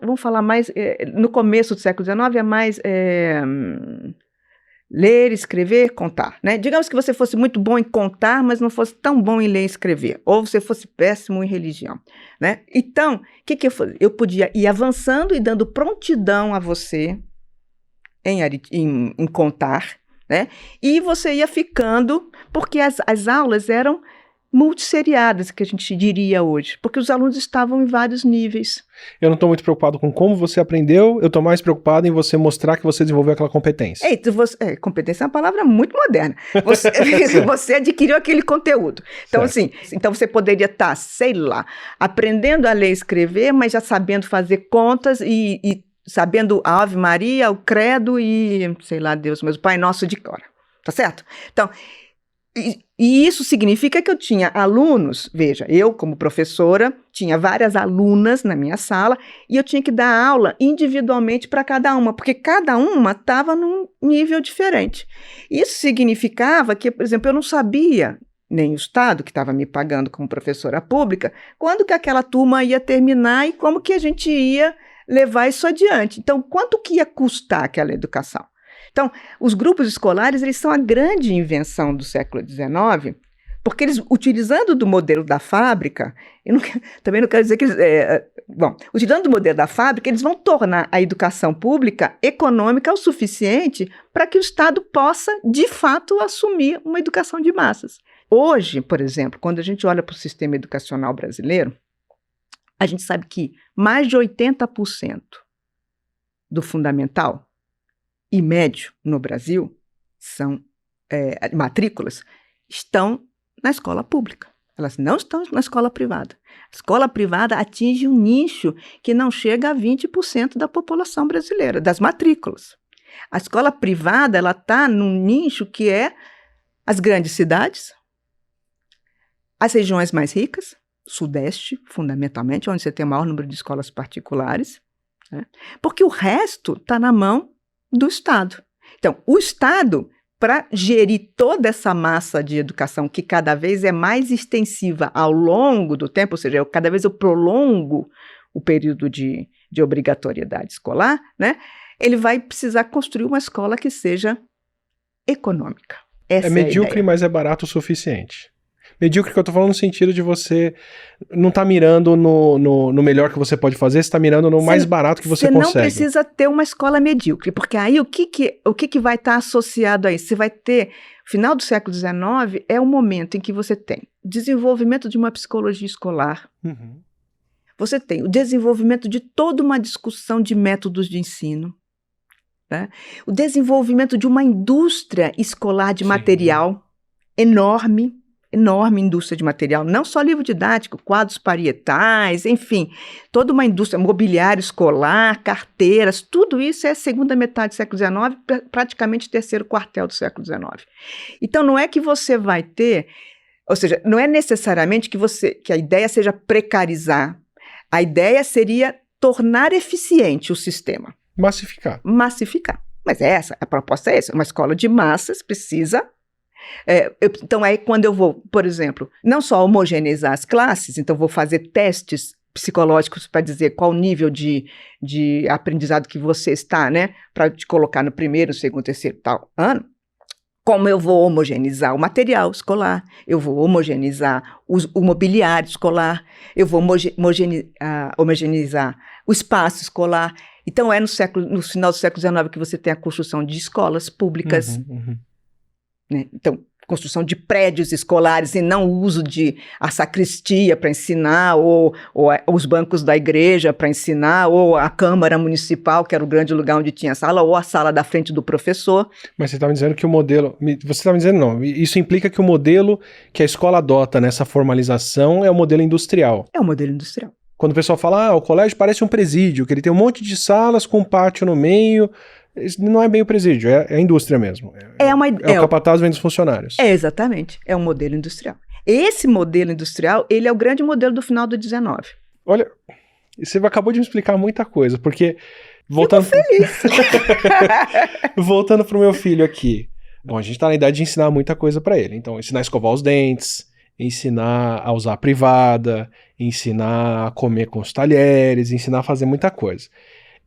vamos falar mais, no começo do século XIX é mais ler, escrever, contar, né? Digamos que você fosse muito bom em contar, mas não fosse tão bom em ler e escrever, ou você fosse péssimo em religião, né? Então, o que eu fazia? Eu podia ir avançando e dando prontidão a você em contar, né? E você ia ficando, porque as aulas eram multisseriadas, que a gente diria hoje, porque os alunos estavam em vários níveis. Eu não estou muito preocupado com como você aprendeu, eu estou mais preocupado em você mostrar que você desenvolveu aquela competência. Competência é uma palavra muito moderna. Você adquiriu aquele conteúdo. Então, Certo. assim, você poderia estar, sei lá, aprendendo a ler e escrever, mas já sabendo fazer contas e sabendo a Ave Maria, o Credo e, sei lá, Deus, mas o Pai Nosso de cor. Tá certo? Então, e isso significa que eu tinha alunos, veja, eu como professora tinha várias alunas na minha sala e eu tinha que dar aula individualmente para cada uma, porque cada uma estava num nível diferente. Isso significava que, por exemplo, eu não sabia, nem o Estado que estava me pagando como professora pública, quando que aquela turma ia terminar e como que a gente ia levar isso adiante. Então, quanto que ia custar aquela educação? Então, os grupos escolares, eles são a grande invenção do século XIX, porque eles, utilizando do modelo da fábrica, também não quero dizer que eles... utilizando do modelo da fábrica, eles vão tornar a educação pública econômica o suficiente para que o Estado possa, de fato, assumir uma educação de massas. Hoje, por exemplo, quando a gente olha para o sistema educacional brasileiro, a gente sabe que mais de 80% do fundamental e médio no Brasil, matrículas, estão na escola pública. Elas não estão na escola privada. A escola privada atinge um nicho que não chega a 20% da população brasileira, das matrículas. A escola privada está num nicho que é as grandes cidades, as regiões mais ricas, Sudeste, fundamentalmente, onde você tem o maior número de escolas particulares, né? Porque o resto está na mão do Estado. Então, o Estado, para gerir toda essa massa de educação que cada vez é mais extensiva ao longo do tempo, ou seja, cada vez eu prolongo o período de obrigatoriedade escolar, né? Ele vai precisar construir uma escola que seja econômica. Essa é medíocre, a ideia. Mas é barato o suficiente. Medíocre que eu tô falando no sentido de você não tá mirando no melhor que você pode fazer, você tá mirando no mais barato que você consegue. Você não precisa ter uma escola medíocre, porque aí o que vai estar associado a isso? Você vai ter, final do século XIX é o momento em que você tem desenvolvimento de uma psicologia escolar, você tem o desenvolvimento de toda uma discussão de métodos de ensino, né? O desenvolvimento de uma indústria escolar de material, enorme indústria de material, não só livro didático, quadros parietais, enfim, toda uma indústria, mobiliário escolar, carteiras, tudo isso é segunda metade do século XIX, praticamente terceiro quartel do século XIX. Então, não é que você vai ter, ou seja, não é necessariamente que a ideia seja precarizar, a ideia seria tornar eficiente o sistema. Massificar. Mas a proposta é essa, uma escola de massas precisa... então, aí quando eu vou, por exemplo, não só homogeneizar as classes, então vou fazer testes psicológicos para dizer qual nível de aprendizado que você está, né, para te colocar no primeiro, segundo, terceiro, tal ano, como eu vou homogeneizar o material escolar, eu vou homogeneizar o mobiliário escolar, eu vou homogeneizar o espaço escolar. Então, no final do século XIX que você tem a construção de escolas públicas, né? Então, construção de prédios escolares e não o uso de a sacristia para ensinar, ou os bancos da igreja para ensinar, ou a Câmara Municipal, que era o grande lugar onde tinha a sala, ou a sala da frente do professor. Mas você está me dizendo que o modelo... Você está me dizendo não, isso implica que o modelo que a escola adota nessa formalização é o modelo industrial. É o modelo industrial. Quando o pessoal fala, o colégio parece um presídio, que ele tem um monte de salas com um pátio no meio... Isso não é bem o presídio, é a indústria mesmo. É o capataz vendo os funcionários. Exatamente, é um modelo industrial. Esse modelo industrial, ele é o grande modelo do final do 19. Olha, você acabou de me explicar muita coisa, porque... Voltando... Fico feliz. Voltando pro meu filho aqui. Bom, a gente tá na idade de ensinar muita coisa para ele. Então, ensinar a escovar os dentes, ensinar a usar a privada, ensinar a comer com os talheres, ensinar a fazer muita coisa.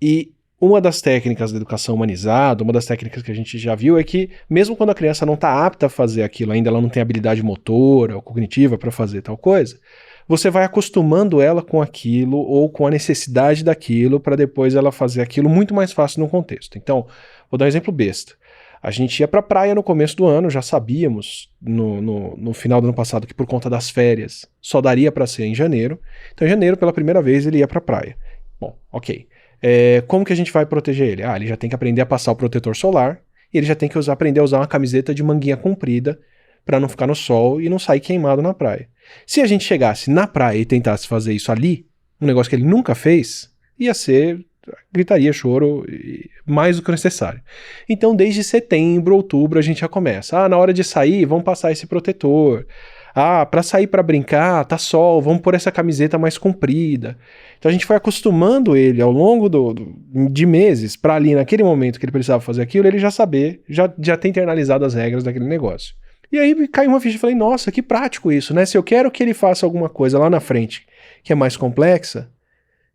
E uma das técnicas da educação humanizada, uma das técnicas que a gente já viu é que, mesmo quando a criança não está apta a fazer aquilo, ainda ela não tem habilidade motora ou cognitiva para fazer tal coisa, você vai acostumando ela com aquilo ou com a necessidade daquilo para depois ela fazer aquilo muito mais fácil no contexto. Então, vou dar um exemplo besta. A gente ia para a praia no começo do ano, já sabíamos no final do ano passado que por conta das férias só daria para ser em janeiro. Então, em janeiro, pela primeira vez, ele ia para a praia. Bom, ok. Como que a gente vai proteger ele? Ele já tem que aprender a passar o protetor solar e ele já tem que aprender a usar uma camiseta de manguinha comprida para não ficar no sol e não sair queimado na praia. Se a gente chegasse na praia e tentasse fazer isso ali, um negócio que ele nunca fez, ia ser gritaria, choro, mais do que o necessário. Então, desde setembro, outubro, a gente já começa. Na hora de sair, vamos passar esse protetor. Para sair para brincar, tá sol, vamos pôr essa camiseta mais comprida. Então a gente foi acostumando ele ao longo de meses para ali, naquele momento que ele precisava fazer aquilo, ele já saber, já ter internalizado as regras daquele negócio. E aí caiu uma ficha e falei, nossa, que prático isso, né? Se eu quero que ele faça alguma coisa lá na frente que é mais complexa,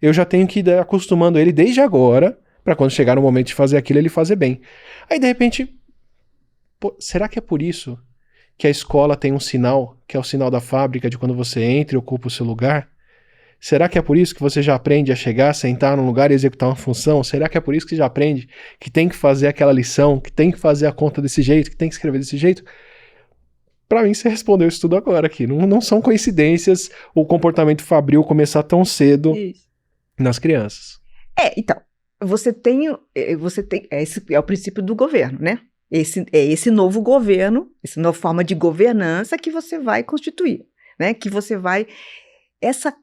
eu já tenho que ir acostumando ele desde agora, para quando chegar no momento de fazer aquilo, ele fazer bem. Aí de repente, será que é por isso que a escola tem um sinal, que é o sinal da fábrica de quando você entra e ocupa o seu lugar? Será que é por isso que você já aprende a chegar, sentar num lugar e executar uma função? Será que é por isso que você já aprende que tem que fazer aquela lição, que tem que fazer a conta desse jeito, que tem que escrever desse jeito? Pra mim, você respondeu isso tudo agora aqui. Não são coincidências o comportamento fabril começar tão cedo nas crianças. Então, esse é o princípio do governo, né? Esse novo governo, essa nova forma de governança que você vai constituir, né? Que você vai... Essa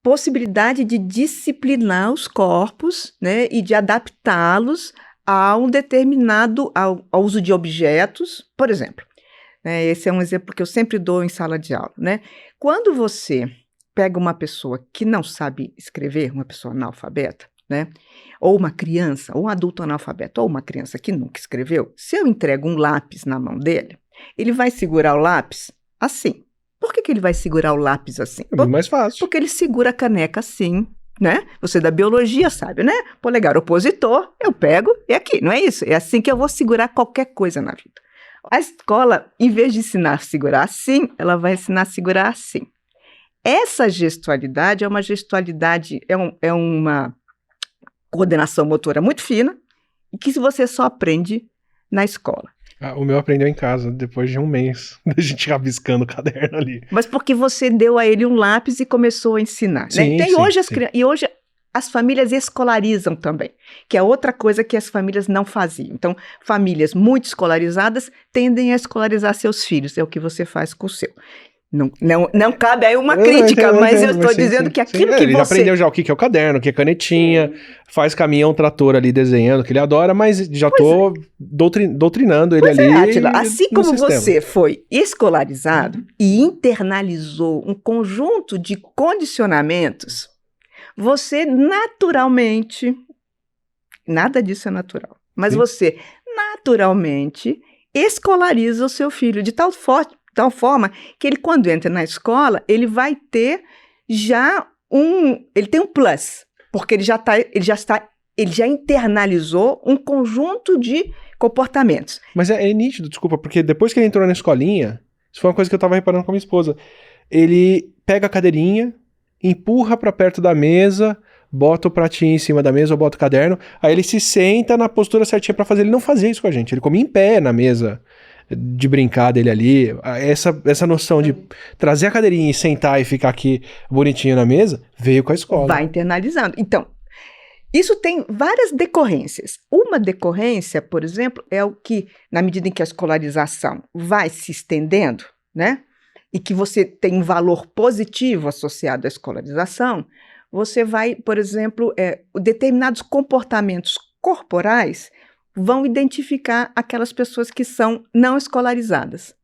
possibilidade de disciplinar os corpos, né? E de adaptá-los a um determinado... ao uso de objetos, por exemplo. Né? Esse é um exemplo que eu sempre dou em sala de aula, né? Quando você pega uma pessoa que não sabe escrever, uma pessoa analfabeta, né? Ou uma criança, ou um adulto analfabeto, ou uma criança que nunca escreveu, se eu entrego um lápis na mão dele, ele vai segurar o lápis assim. Por que ele vai segurar o lápis assim? É muito mais fácil. Porque ele segura a caneca assim, né? Você da biologia sabe, né? Polegar opositor, eu pego e aqui, não é isso? É assim que eu vou segurar qualquer coisa na vida. A escola, em vez de ensinar a segurar assim, ela vai ensinar a segurar assim. Essa gestualidade é uma gestualidade, é uma coordenação motora muito fina e que você só aprende na escola. O meu aprendeu em casa, depois de um mês da gente rabiscando o caderno ali. Mas porque você deu a ele um lápis e começou a ensinar. Sim, né? sim, Hoje sim. E hoje as famílias escolarizam também, que é outra coisa que as famílias não faziam. Então, famílias muito escolarizadas tendem a escolarizar seus filhos, é o que você faz com o seu. Não cabe aí uma crítica, mas eu estou dizendo que aquilo que ele já aprendeu já o que é o caderno, o que é canetinha, faz caminhão, trator ali desenhando, que ele adora, mas já tô doutrinando ele ali. Átila, assim como você foi escolarizado e internalizou um conjunto de condicionamentos, você naturalmente, nada disso é natural, mas você naturalmente escolariza o seu filho de tal forma que ele, quando entra na escola, ele vai ter ele tem um plus, porque ele já internalizou um conjunto de comportamentos. Mas é nítido, desculpa, porque depois que ele entrou na escolinha, isso foi uma coisa que eu tava reparando com a minha esposa, ele pega a cadeirinha, empurra pra perto da mesa, bota o pratinho em cima da mesa ou bota o caderno, aí ele se senta na postura certinha pra fazer. Ele não fazia isso com a gente, ele comia em pé na mesa de brincar dele ali. Essa noção de trazer a cadeirinha e sentar e ficar aqui bonitinho na mesa, veio com a escola. Vai internalizando. Então, isso tem várias decorrências. Uma decorrência, por exemplo, é o que, na medida em que a escolarização vai se estendendo, né, e que você tem um valor positivo associado à escolarização, você vai, por exemplo, determinados comportamentos corporais vão identificar aquelas pessoas que são não escolarizadas.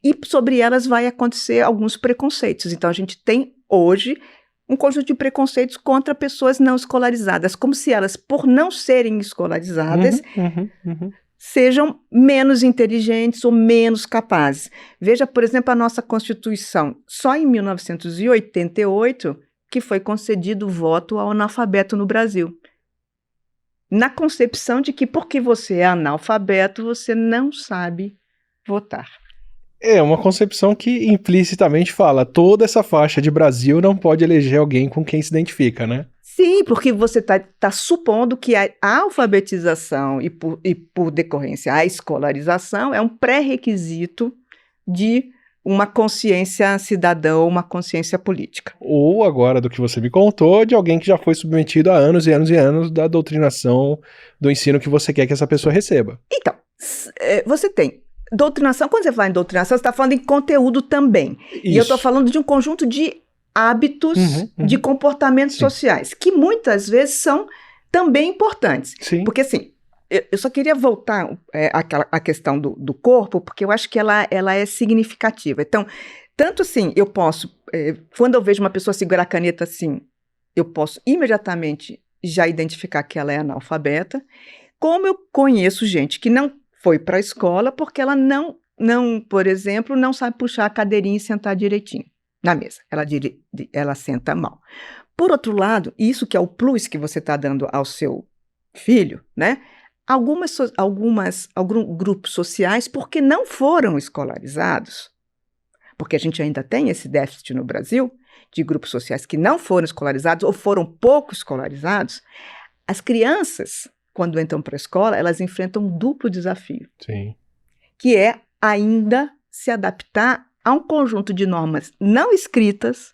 E sobre elas vai acontecer alguns preconceitos. Então, a gente tem hoje um conjunto de preconceitos contra pessoas não escolarizadas, como se elas, por não serem escolarizadas, sejam menos inteligentes ou menos capazes. Veja, por exemplo, a nossa Constituição. Só em 1988 que foi concedido o voto ao analfabeto no Brasil. Na concepção de que, porque você é analfabeto, você não sabe votar. É uma concepção que implicitamente fala, toda essa faixa de Brasil não pode eleger alguém com quem se identifica, né? Sim, porque você tá supondo que a alfabetização e por decorrência a escolarização é um pré-requisito de uma consciência cidadã ou uma consciência política. Ou agora, do que você me contou, de alguém que já foi submetido a anos e anos e anos da doutrinação do ensino que você quer que essa pessoa receba. Então, você tem doutrinação, quando você fala em doutrinação, você está falando em conteúdo também. Isso. E eu estou falando de um conjunto de hábitos, de comportamentos sociais, que muitas vezes são também importantes. Sim. Porque, assim, eu só queria voltar à questão do corpo, porque eu acho que ela é significativa. Então, tanto assim, eu posso, quando eu vejo uma pessoa segurar a caneta assim, eu posso imediatamente já identificar que ela é analfabeta, como eu conheço gente que não foi para a escola porque ela não, por exemplo, não sabe puxar a cadeirinha e sentar direitinho na mesa. Ela senta mal. Por outro lado, isso que é o plus que você está dando ao seu filho, né? Alguns grupos sociais, porque não foram escolarizados, porque a gente ainda tem esse déficit no Brasil, de grupos sociais que não foram escolarizados ou foram pouco escolarizados, as crianças, quando entram para a escola, elas enfrentam um duplo desafio. Sim. Que é ainda se adaptar a um conjunto de normas não escritas,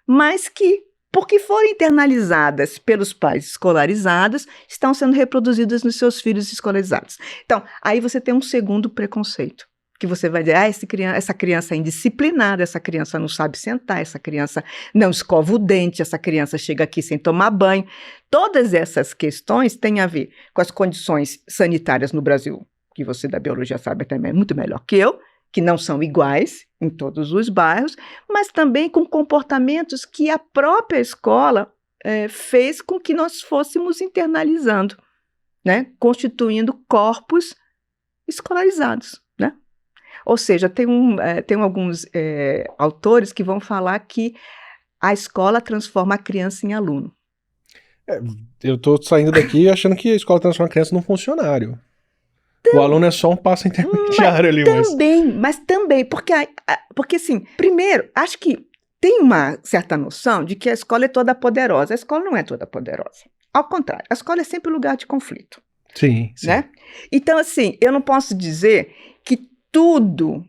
mas que, porque foram internalizadas pelos pais escolarizados, estão sendo reproduzidas nos seus filhos escolarizados. Então, aí você tem um segundo preconceito, que você vai dizer, essa criança é indisciplinada, essa criança não sabe sentar, essa criança não escova o dente, essa criança chega aqui sem tomar banho. Todas essas questões têm a ver com as condições sanitárias no Brasil, que você da biologia sabe também muito melhor que eu, que não são iguais em todos os bairros, mas também com comportamentos que a própria escola fez com que nós fôssemos internalizando, né? Constituindo corpos escolarizados, né? Ou seja, tem alguns autores que vão falar que a escola transforma a criança em aluno. Eu estou saindo daqui achando que a escola transforma a criança num funcionário. O aluno é só um passo intermediário ali. Mas também, porque assim, primeiro, acho que tem uma certa noção de que a escola é toda poderosa. A escola não é toda poderosa. Ao contrário, a escola é sempre lugar de conflito. Sim, sim. Né? Então, assim, eu não posso dizer que tudo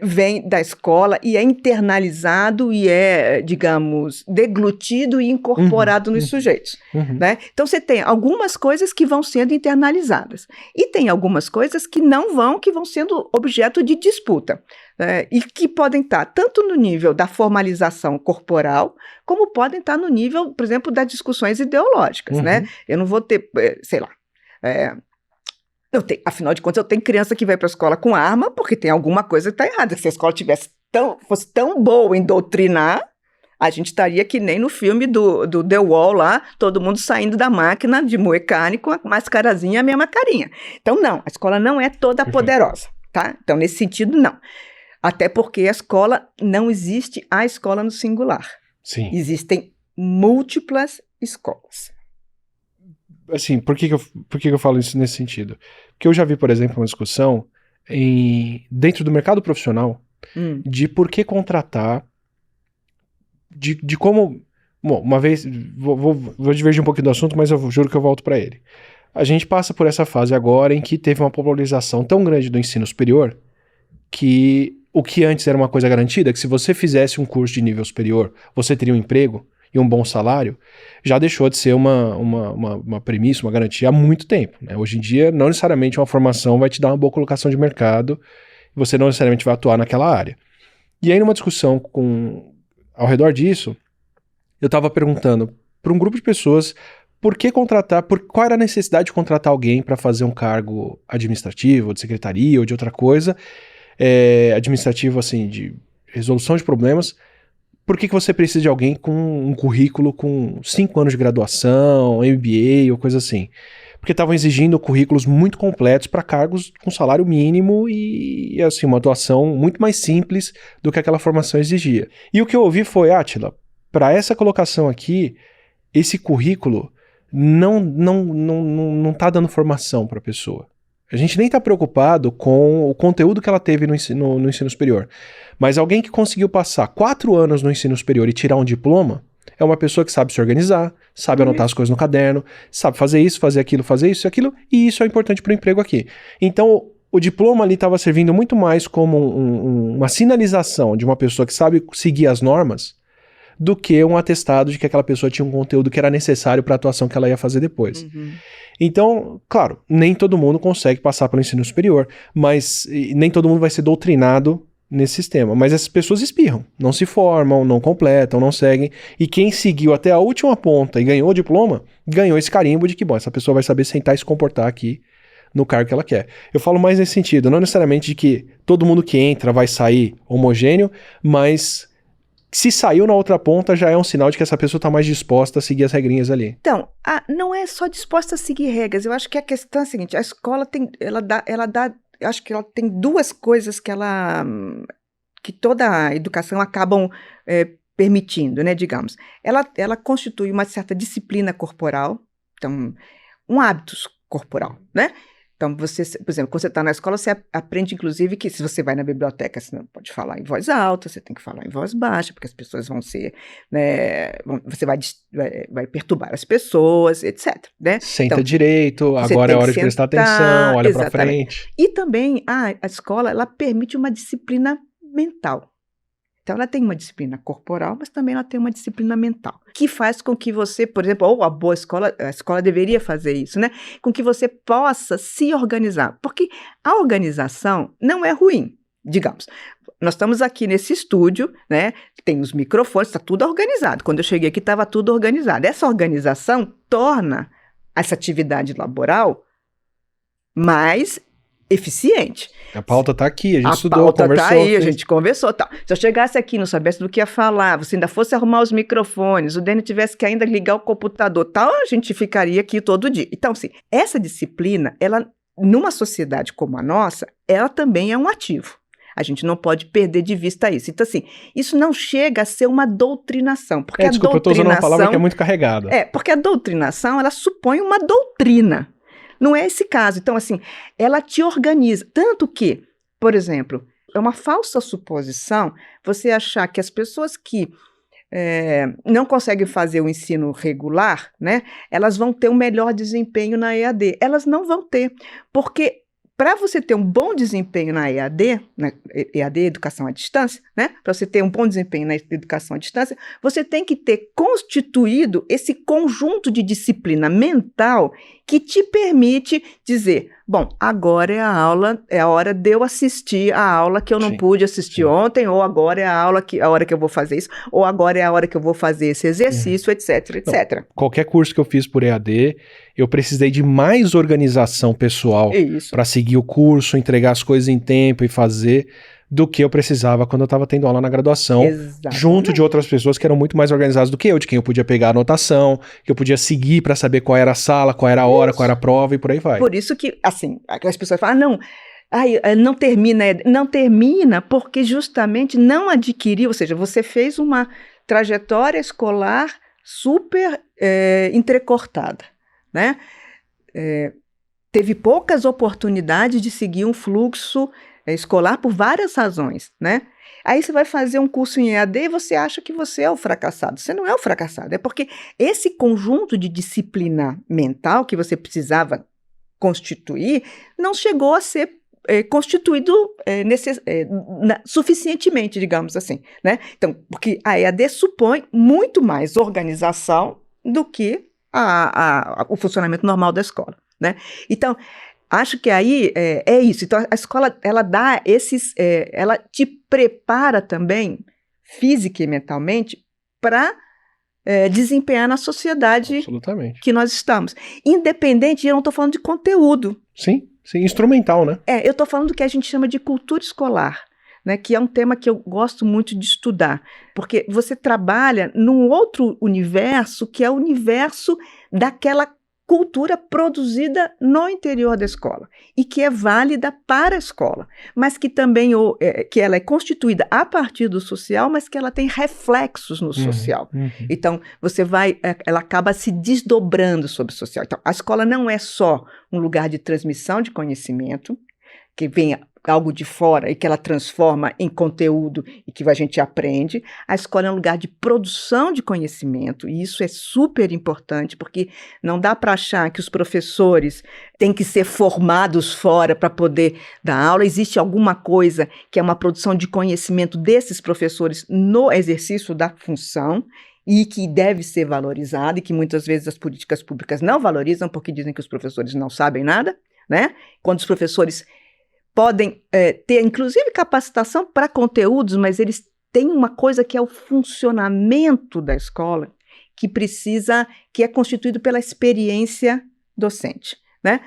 vem da escola e é internalizado e é, digamos, deglutido e incorporado nos sujeitos. Né? Então, você tem algumas coisas que vão sendo internalizadas e tem algumas coisas que não vão, que vão sendo objeto de disputa. E que podem estar tanto no nível da formalização corporal, como podem estar no nível, por exemplo, das discussões ideológicas. Né? Eu não vou ter, sei lá... afinal de contas, eu tenho criança que vai para a escola com arma porque tem alguma coisa que está errada. Se a escola fosse tão boa em doutrinar, a gente estaria que nem no filme do The Wall lá, todo mundo saindo da máquina de moer carne com a mascarazinha e a mesma carinha. Então, não, a escola não é toda poderosa, tá? Então, nesse sentido, não. Até porque não existe a escola no singular. Sim. Existem múltiplas escolas. Assim, por que eu falo isso nesse sentido? Porque eu já vi, por exemplo, uma discussão dentro do mercado profissional de por que contratar, de como... Bom, uma vez, vou divergir um pouquinho do assunto, mas eu juro que eu volto para ele. A gente passa por essa fase agora em que teve uma popularização tão grande do ensino superior que o que antes era uma coisa garantida, que se você fizesse um curso de nível superior, você teria um emprego e um bom salário, já deixou de ser uma premissa, uma garantia há muito tempo. Né? Hoje em dia, não necessariamente uma formação vai te dar uma boa colocação de mercado, você não necessariamente vai atuar naquela área. E aí, numa discussão ao redor disso, eu estava perguntando para um grupo de pessoas qual era a necessidade de contratar alguém para fazer um cargo administrativo, de secretaria ou de outra coisa, administrativo, assim, de resolução de problemas. Por que você precisa de alguém com um currículo com 5 anos de graduação, MBA ou coisa assim? Porque estavam exigindo currículos muito completos para cargos com salário mínimo e assim, uma atuação muito mais simples do que aquela formação exigia. E o que eu ouvi foi, Átila, para essa colocação aqui, esse currículo não está dando formação para a pessoa. A gente nem está preocupado com o conteúdo que ela teve no ensino superior. Mas alguém que conseguiu passar 4 anos no ensino superior e tirar um diploma é uma pessoa que sabe se organizar, sabe anotar as coisas no caderno, sabe fazer isso, fazer aquilo, e isso é importante para o emprego aqui. Então, o diploma ali estava servindo muito mais como uma sinalização de uma pessoa que sabe seguir as normas do que um atestado de que aquela pessoa tinha um conteúdo que era necessário para a atuação que ela ia fazer depois. Então, claro, nem todo mundo consegue passar pelo ensino superior, mas nem todo mundo vai ser doutrinado nesse sistema. Mas essas pessoas espirram, não se formam, não completam, não seguem. E quem seguiu até a última ponta e ganhou o diploma, ganhou esse carimbo de que, bom, essa pessoa vai saber sentar e se comportar aqui no cargo que ela quer. Eu falo mais nesse sentido, não necessariamente de que todo mundo que entra vai sair homogêneo, mas se saiu na outra ponta já é um sinal de que essa pessoa está mais disposta a seguir as regrinhas ali. Então, não é só disposta a seguir regras. Eu acho que a questão é a seguinte: a escola eu acho que ela tem 2 coisas que toda a educação acabam permitindo, né, digamos. Ela constitui uma certa disciplina corporal, então, um hábito corporal, né? Então, por exemplo, quando você está na escola, você aprende, inclusive, que se você vai na biblioteca, você não pode falar em voz alta, você tem que falar em voz baixa, porque as pessoas vão ser, né, você vai perturbar as pessoas, etc. Né? Senta então, direito, agora é hora de prestar atenção, olha para frente. E também a escola, ela permite uma disciplina mental. Então, ela tem uma disciplina corporal, mas também ela tem uma disciplina mental, que faz com que você, por exemplo, ou a escola deveria fazer isso, né? Com que você possa se organizar, porque a organização não é ruim, digamos. Nós estamos aqui nesse estúdio, né? Tem os microfones, está tudo organizado. Quando eu cheguei aqui, estava tudo organizado. Essa organização torna essa atividade laboral mais eficiente. A pauta tá aqui, a gente estudou, conversou. A pauta tá aí, fez... a gente conversou, tal. Se eu chegasse aqui e não soubesse do que ia falar, você ainda fosse arrumar os microfones, o Dani tivesse que ainda ligar o computador, tal, a gente ficaria aqui todo dia. Então, assim, essa disciplina, ela, numa sociedade como a nossa, ela também é um ativo. A gente não pode perder de vista isso. Então, assim, isso não chega a ser uma doutrinação. Porque desculpa, eu estou usando uma palavra que é muito carregada. Porque a doutrinação, ela supõe uma doutrina. Não é esse caso. Então, assim, ela te organiza. Tanto que, por exemplo, é uma falsa suposição você achar que as pessoas que não conseguem fazer o ensino regular, né, elas vão ter um melhor desempenho na EAD. Elas não vão ter, porque para você ter um bom desempenho na EAD, Educação à Distância, né? Para você ter um bom desempenho na educação à distância, você tem que ter constituído esse conjunto de disciplina mental que te permite dizer, bom, agora é a hora de eu assistir a aula que eu não pude assistir ontem, ou agora é a hora que eu vou fazer isso, ou agora é a hora que eu vou fazer esse exercício, etc, etc. Não, qualquer curso que eu fiz por EAD, eu precisei de mais organização pessoal para seguir o curso, entregar as coisas em tempo e fazer, do que eu precisava quando eu estava tendo aula na graduação, junto de outras pessoas que eram muito mais organizadas do que eu, de quem eu podia pegar a anotação, que eu podia seguir para saber qual era a sala, qual era a hora, qual era a prova e por aí vai. Por isso que, assim, as pessoas falam, não termina porque justamente não adquiriu, ou seja, você fez uma trajetória escolar super entrecortada, né? Teve poucas oportunidades de seguir um fluxo escolar por várias razões, né? Aí você vai fazer um curso em EAD e você acha que você é o fracassado. Você não é o fracassado, é porque esse conjunto de disciplina mental que você precisava constituir não chegou a ser constituído suficientemente, digamos assim, né? Então, porque a EAD supõe muito mais organização do que o funcionamento normal da escola, né? Então, acho que aí é isso. Então, a escola, ela dá ela te prepara também, física e mentalmente, para desempenhar na sociedade que nós estamos. Independente, eu não estou falando de conteúdo. Sim, instrumental, né? Eu estou falando do que a gente chama de cultura escolar, né, que é um tema que eu gosto muito de estudar, porque você trabalha num outro universo, que é o universo daquela cultura produzida no interior da escola e que é válida para a escola, mas que também que ela é constituída a partir do social, mas que ela tem reflexos no social. Então, ela acaba se desdobrando sobre o social. Então, a escola não é só um lugar de transmissão de conhecimento, que vem algo de fora e que ela transforma em conteúdo e que a gente aprende. A escola é um lugar de produção de conhecimento e isso é super importante, porque não dá para achar que os professores têm que ser formados fora para poder dar aula. Existe alguma coisa que é uma produção de conhecimento desses professores no exercício da função e que deve ser valorizada e que muitas vezes as políticas públicas não valorizam porque dizem que os professores não sabem nada, né? Quando os professores podem ter, inclusive, capacitação para conteúdos, mas eles têm uma coisa que é o funcionamento da escola, que é constituído pela experiência docente, né?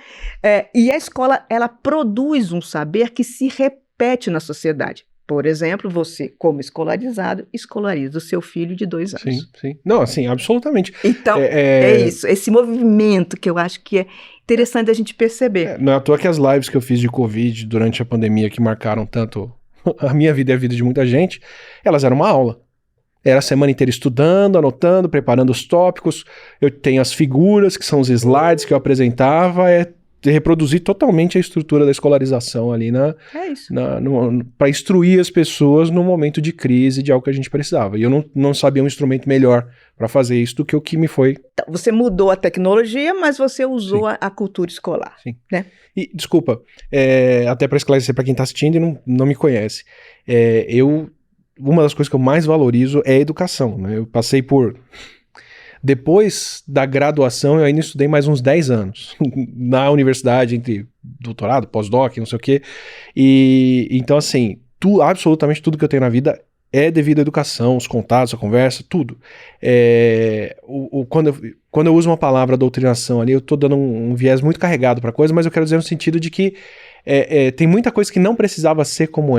E a escola, ela produz um saber que se repete na sociedade. Por exemplo, você, como escolarizado, escolariza o seu filho de 2 anos. Sim. Não, assim, absolutamente. Então, é isso, esse movimento que eu acho que é interessante a gente perceber. Não é à toa que as lives que eu fiz de Covid durante a pandemia, que marcaram tanto a minha vida e a vida de muita gente, elas eram uma aula. Era a semana inteira estudando, anotando, preparando os tópicos. Eu tenho as figuras, que são os slides que eu apresentava, reproduzir totalmente a estrutura da escolarização ali para instruir as pessoas no momento de crise de algo que a gente precisava. E eu não sabia um instrumento melhor para fazer isso do que o que me foi. Então, você mudou a tecnologia, mas você usou a cultura escolar. Sim. Né? E, desculpa, até para esclarecer para quem está assistindo e não me conhece, uma das coisas que eu mais valorizo é a educação. Né? Eu passei por... Depois da graduação, eu ainda estudei mais uns 10 anos na universidade, entre doutorado, pós-doc, não sei o quê. E então, assim, absolutamente tudo que eu tenho na vida é devido à educação, os contatos, a conversa, tudo. Quando eu uso uma palavra doutrinação ali, eu tô dando um viés muito carregado pra coisa, mas eu quero dizer no sentido de que tem muita coisa que não precisava ser como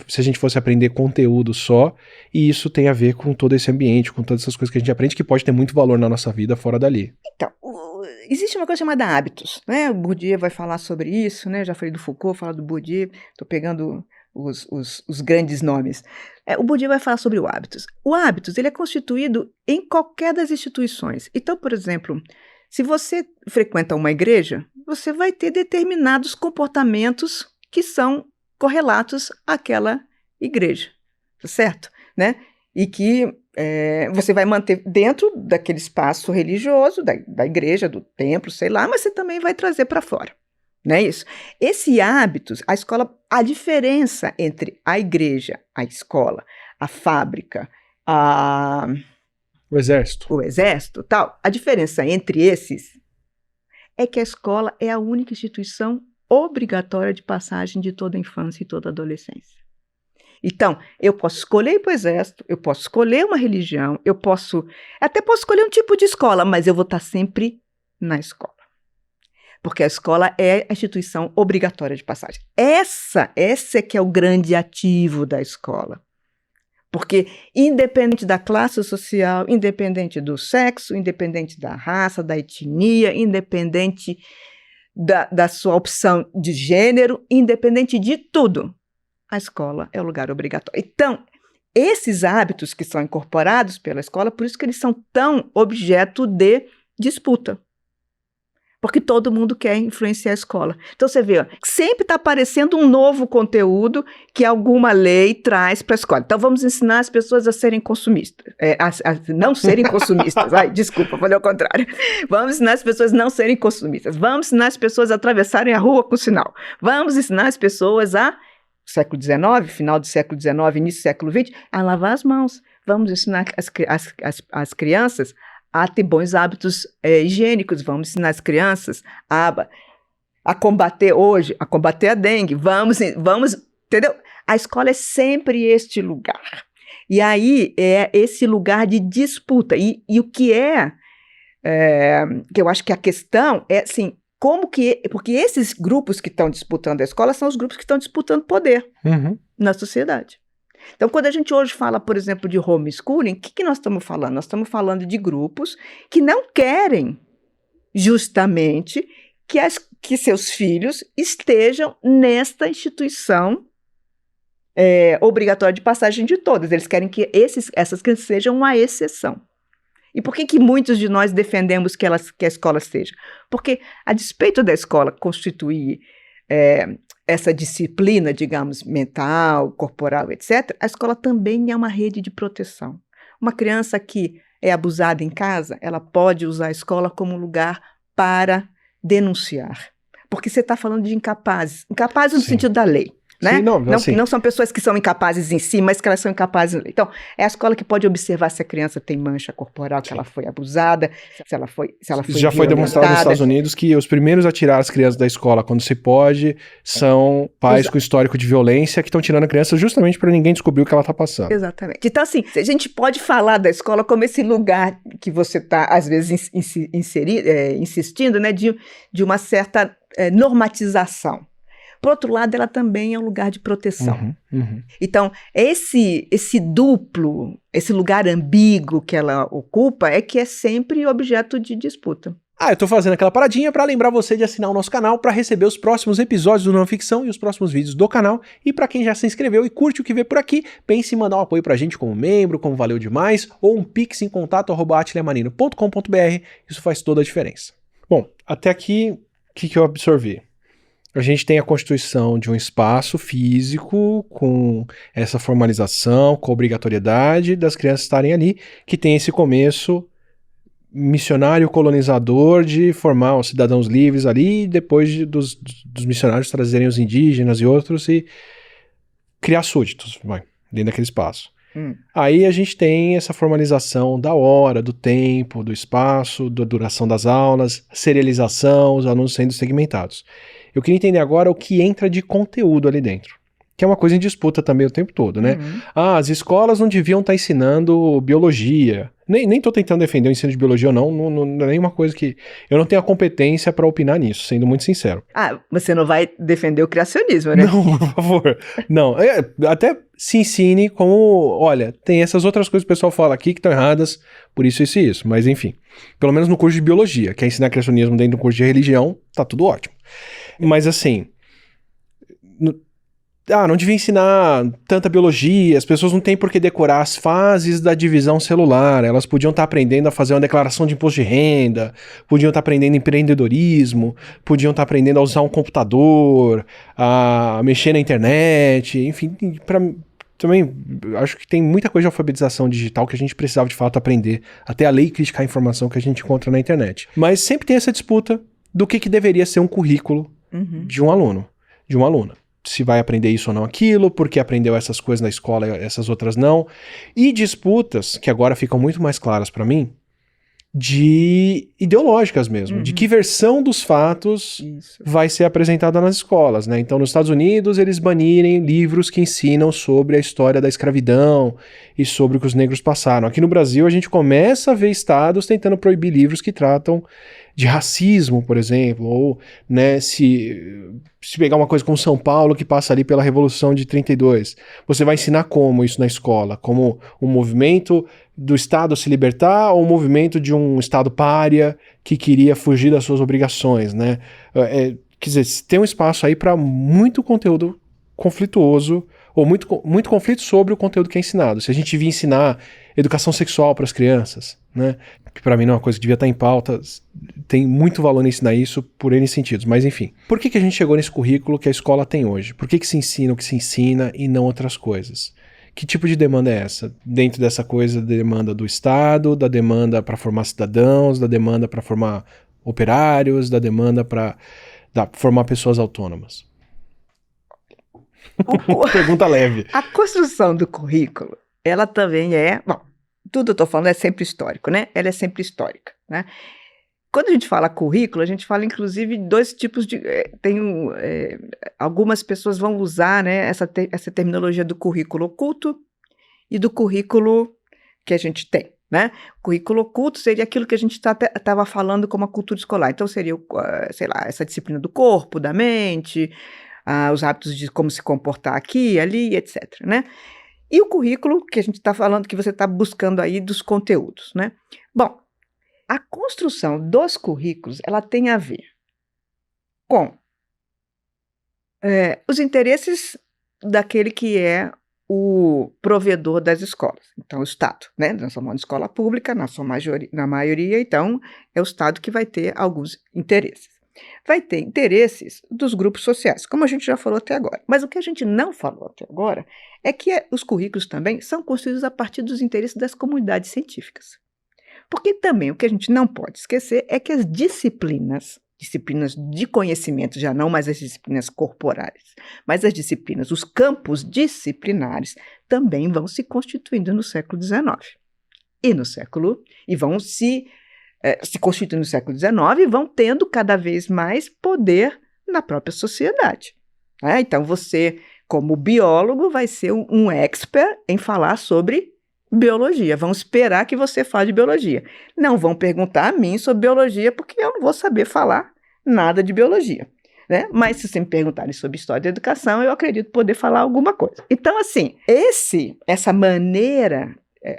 se a gente fosse aprender conteúdo só, e isso tem a ver com todo esse ambiente, com todas essas coisas que a gente aprende, que pode ter muito valor na nossa vida fora dali. Então, existe uma coisa chamada hábitos, né? O Bourdieu vai falar sobre isso, né? Já falei do Foucault, falo do Bourdieu, tô pegando os grandes nomes. O Bourdieu vai falar sobre o hábitos. O hábitos, ele é constituído em qualquer das instituições. Então, por exemplo, se você frequenta uma igreja, você vai ter determinados comportamentos que são correlatos àquela igreja, certo? Né? E que você vai manter dentro daquele espaço religioso, da igreja, do templo, sei lá, mas você também vai trazer para fora. Não é isso? Esse hábitos, a escola, a diferença entre a igreja, a escola, a fábrica, O exército. o exército, tal, a diferença entre esses é que a escola é a única instituição obrigatória de passagem de toda a infância e toda a adolescência. Então, eu posso escolher ir para o exército, eu posso escolher uma religião, até posso escolher um tipo de escola, mas eu vou estar sempre na escola. Porque a escola é a instituição obrigatória de passagem. Essa é que é o grande ativo da escola. Porque independente da classe social, independente do sexo, independente da raça, da etnia, independente da sua opção de gênero, independente de tudo, a escola é o lugar obrigatório. Então, esses hábitos que são incorporados pela escola, por isso que eles são tão objeto de disputa. Porque todo mundo quer influenciar a escola. Então, você vê, ó, sempre está aparecendo um novo conteúdo que alguma lei traz para a escola. Então, vamos ensinar as pessoas a serem consumistas. A não serem consumistas. Ai, desculpa, falei ao contrário. Vamos ensinar as pessoas a não serem consumistas. Vamos ensinar as pessoas a atravessarem a rua com sinal. Vamos ensinar as pessoas século XIX, final do século XIX, início do século XX, a lavar as mãos. Vamos ensinar as crianças a ter bons hábitos higiênicos. Vamos ensinar as crianças a combater hoje, a combater a dengue. Vamos, entendeu? A escola é sempre este lugar. E aí é esse lugar de disputa. E o que que eu acho que a questão é assim, porque esses grupos que estão disputando a escola são os grupos que estão disputando poder na sociedade. Então, quando a gente hoje fala, por exemplo, de homeschooling, o que nós estamos falando? Nós estamos falando de grupos que não querem justamente que seus filhos estejam nesta instituição obrigatória de passagem de todas. Eles querem que essas crianças sejam uma exceção. E por que muitos de nós defendemos que a escola seja? Porque, a despeito da escola constituir essa disciplina, digamos, mental, corporal, etc., a escola também é uma rede de proteção. Uma criança que é abusada em casa, ela pode usar a escola como lugar para denunciar. Porque você está falando de incapazes. Incapazes no sentido da lei. Né? Sim, não são pessoas que são incapazes em si, mas que elas são incapazes. Então, é a escola que pode observar se a criança tem mancha corporal, que ela foi abusada, se ela foi Isso já foi demonstrado nos Estados Unidos que os primeiros a tirar as crianças da escola quando se pode são pais com histórico de violência que estão tirando a criança justamente para ninguém descobrir o que ela está passando. Exatamente. Então, assim, a gente pode falar da escola como esse lugar que você está, às vezes, insistindo, né, de uma certa normatização. Por outro lado, ela também é um lugar de proteção. Então, esse duplo, esse lugar ambíguo que ela ocupa é que é sempre objeto de disputa. Eu tô fazendo aquela paradinha para lembrar você de assinar o nosso canal para receber os próximos episódios do Não Ficção e os próximos vídeos do canal. E para quem já se inscreveu e curte o que vê por aqui, pense em mandar um apoio pra gente como membro, como valeu demais, ou um pix em contato@atilemanino.com.br. Isso faz toda a diferença. Bom, até aqui, o que eu absorvi? A gente tem a constituição de um espaço físico com essa formalização, com a obrigatoriedade das crianças estarem ali, que tem esse começo missionário colonizador de formar os cidadãos livres ali, e depois dos missionários trazerem os indígenas e outros e criar súditos, dentro daquele espaço. Aí a gente tem essa formalização da hora, do tempo, do espaço, da duração das aulas, serialização, os alunos sendo segmentados. Eu queria entender agora o que entra de conteúdo ali dentro, que é uma coisa em disputa também o tempo todo, né? As escolas não deviam estar ensinando biologia. Nem tô tentando defender o ensino de biologia ou não é nenhuma coisa que... Eu não tenho a competência para opinar nisso, sendo muito sincero. Você não vai defender o criacionismo, né? Não, por favor. Não, até se ensine como... Olha, tem essas outras coisas que o pessoal fala aqui que estão erradas, por isso e isso. Mas enfim, pelo menos no curso de biologia, quer ensinar criacionismo dentro do curso de religião, tá tudo ótimo. Mas assim... não devia ensinar tanta biologia, as pessoas não têm por que decorar as fases da divisão celular, elas podiam estar aprendendo a fazer uma declaração de imposto de renda, podiam estar aprendendo empreendedorismo, podiam estar aprendendo a usar um computador, a mexer na internet, enfim, também acho que tem muita coisa de alfabetização digital que a gente precisava de fato aprender, até a lei criticar a informação que a gente encontra na internet. Mas sempre tem essa disputa do que deveria ser um currículo de um aluno, de uma aluna. Se vai aprender isso ou não aquilo, porque aprendeu essas coisas na escola e essas outras não. E disputas, que agora ficam muito mais claras para mim, de ideológicas mesmo, de que versão dos fatos vai ser apresentada nas escolas, né? Então, nos Estados Unidos, eles banirem livros que ensinam sobre a história da escravidão e sobre o que os negros passaram. Aqui no Brasil, a gente começa a ver estados tentando proibir livros que tratam de racismo, por exemplo, ou, né, se pegar uma coisa como São Paulo, que passa ali pela Revolução de 32, você vai ensinar como isso na escola? Como um movimento do Estado se libertar ou um movimento de um Estado pária que queria fugir das suas obrigações, né? Quer dizer, tem um espaço aí para muito conteúdo conflituoso ou muito conflito sobre o conteúdo que é ensinado. Se a gente vir ensinar educação sexual para as crianças, né, que para mim não é uma coisa que devia estar em pauta, tem muito valor em ensinar isso por N sentidos, mas enfim. Por que a gente chegou nesse currículo que a escola tem hoje? Por que se ensina o que se ensina e não outras coisas? Que tipo de demanda é essa? Dentro dessa coisa, da demanda do Estado, da demanda para formar cidadãos, da demanda para formar operários, da demanda para formar pessoas autônomas? Pergunta leve. A construção do currículo, ela também bom, tudo eu estou falando é sempre histórico, né? Ela é sempre histórica, né? Quando a gente fala currículo, a gente fala inclusive dois tipos de... algumas pessoas vão usar, né, essa terminologia do currículo oculto e do currículo que a gente tem, né? O currículo oculto seria aquilo que a gente estava falando como a cultura escolar. Então seria, sei lá, essa disciplina do corpo, da mente, os hábitos de como se comportar aqui, ali, etc., né? E o currículo que a gente está falando, que você está buscando aí dos conteúdos, né? Bom, a construção dos currículos, ela tem a ver com os interesses daquele que é o provedor das escolas. Então, o Estado, né? Nós somos uma escola pública, na maioria, então, é o Estado que vai ter alguns interesses. Vai ter interesses dos grupos sociais, como a gente já falou até agora. Mas o que a gente não falou até agora é que os currículos também são construídos a partir dos interesses das comunidades científicas. Porque também o que a gente não pode esquecer é que as disciplinas de conhecimento, já não mais as disciplinas corporais, mas as disciplinas, os campos disciplinares, também vão se constituindo no século XIX. E vão se constituindo no século XIX e vão tendo cada vez mais poder na própria sociedade. Então você, como biólogo, vai ser um expert em falar sobre biologia. Vão esperar que você fale de biologia. Não vão perguntar a mim sobre biologia, porque eu não vou saber falar nada de biologia, né? Mas se vocês me perguntarem sobre história da educação, eu acredito poder falar alguma coisa. Então, assim, essa maneira,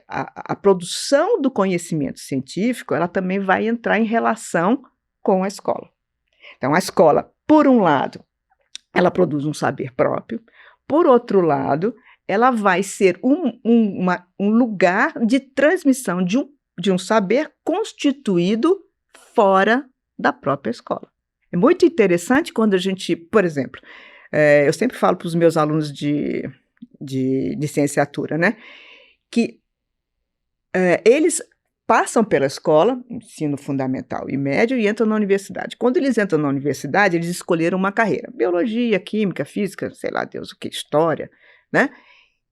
a produção do conhecimento científico, ela também vai entrar em relação com a escola. Então, a escola, por um lado, ela produz um saber próprio, por outro lado, ela vai ser um lugar de transmissão de um saber constituído fora da própria escola. É muito interessante quando a gente, por exemplo, eu sempre falo para os meus alunos de licenciatura, né, que eles passam pela escola, ensino fundamental e médio, e entram na universidade. Quando eles entram na universidade, eles escolheram uma carreira, biologia, química, física, sei lá Deus o que, história, né?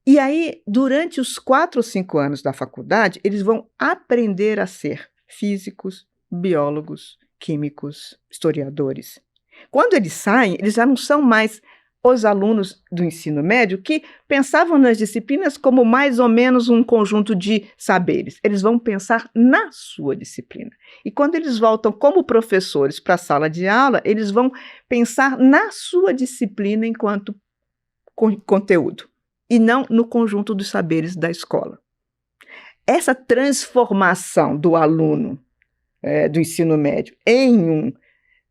E aí, durante os 4 ou 5 anos da faculdade, eles vão aprender a ser físicos, biólogos, químicos, historiadores. Quando eles saem, eles já não são mais os alunos do ensino médio que pensavam nas disciplinas como mais ou menos um conjunto de saberes. Eles vão pensar na sua disciplina. E quando eles voltam como professores para a sala de aula, eles vão pensar na sua disciplina enquanto conteúdo, e não no conjunto dos saberes da escola. Essa transformação do aluno do ensino médio em um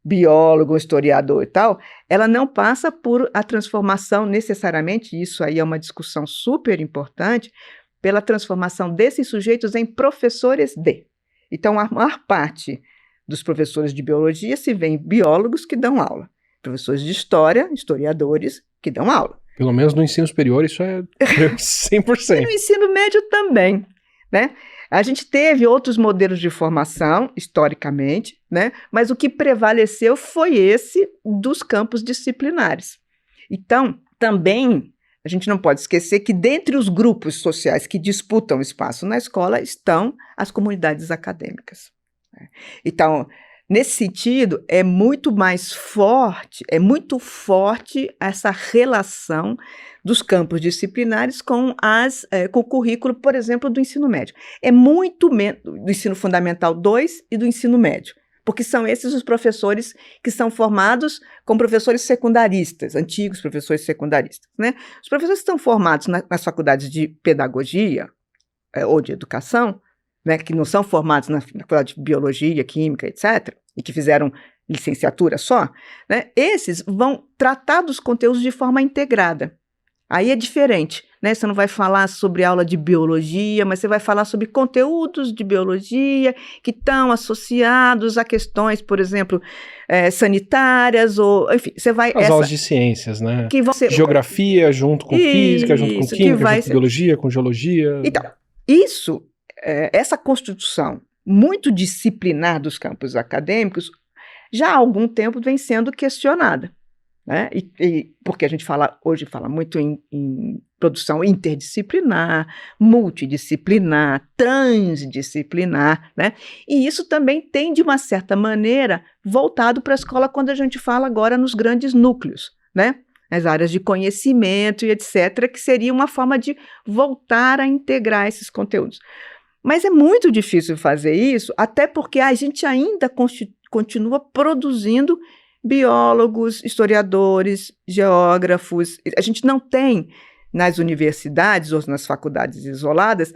biólogo, um historiador e tal, ela não passa por a transformação necessariamente, isso aí é uma discussão super importante, pela transformação desses sujeitos em professores de. Então, a maior parte dos professores de biologia se vêem biólogos que dão aula, professores de história, historiadores que dão aula. Pelo menos no ensino superior isso é 100%. E no ensino médio também, né? A gente teve outros modelos de formação, historicamente, né? Mas o que prevaleceu foi esse dos campos disciplinares. Então, também, a gente não pode esquecer que dentre os grupos sociais que disputam espaço na escola estão as comunidades acadêmicas. Então, nesse sentido, é muito forte essa relação dos campos disciplinares com o currículo, por exemplo, do ensino médio. É muito menos do ensino fundamental 2 e do ensino médio, porque são esses os professores que são formados como professores secundaristas, antigos professores secundaristas, né? Os professores que estão formados nas faculdades de pedagogia ou de educação, né, que não são formados na faculdade de biologia, química, etc., e que fizeram licenciatura só, né, esses vão tratar dos conteúdos de forma integrada. Aí é diferente, né? Você não vai falar sobre aula de biologia, mas você vai falar sobre conteúdos de biologia que estão associados a questões, por exemplo, sanitárias, ou enfim, você vai... As aulas de ciências, né? Que você, geografia junto com física, junto com química, junto com biologia, com geologia. Então, essa construção muito disciplinar dos campos acadêmicos, já há algum tempo vem sendo questionada, né? Porque a gente hoje fala muito em produção interdisciplinar, multidisciplinar, transdisciplinar, né? E isso também tem, de uma certa maneira, voltado para a escola quando a gente fala agora nos grandes núcleos, né? As áreas de conhecimento e etc., que seria uma forma de voltar a integrar esses conteúdos. Mas é muito difícil fazer isso, até porque a gente ainda continua produzindo biólogos, historiadores, geógrafos. A gente não tem, nas universidades ou nas faculdades isoladas,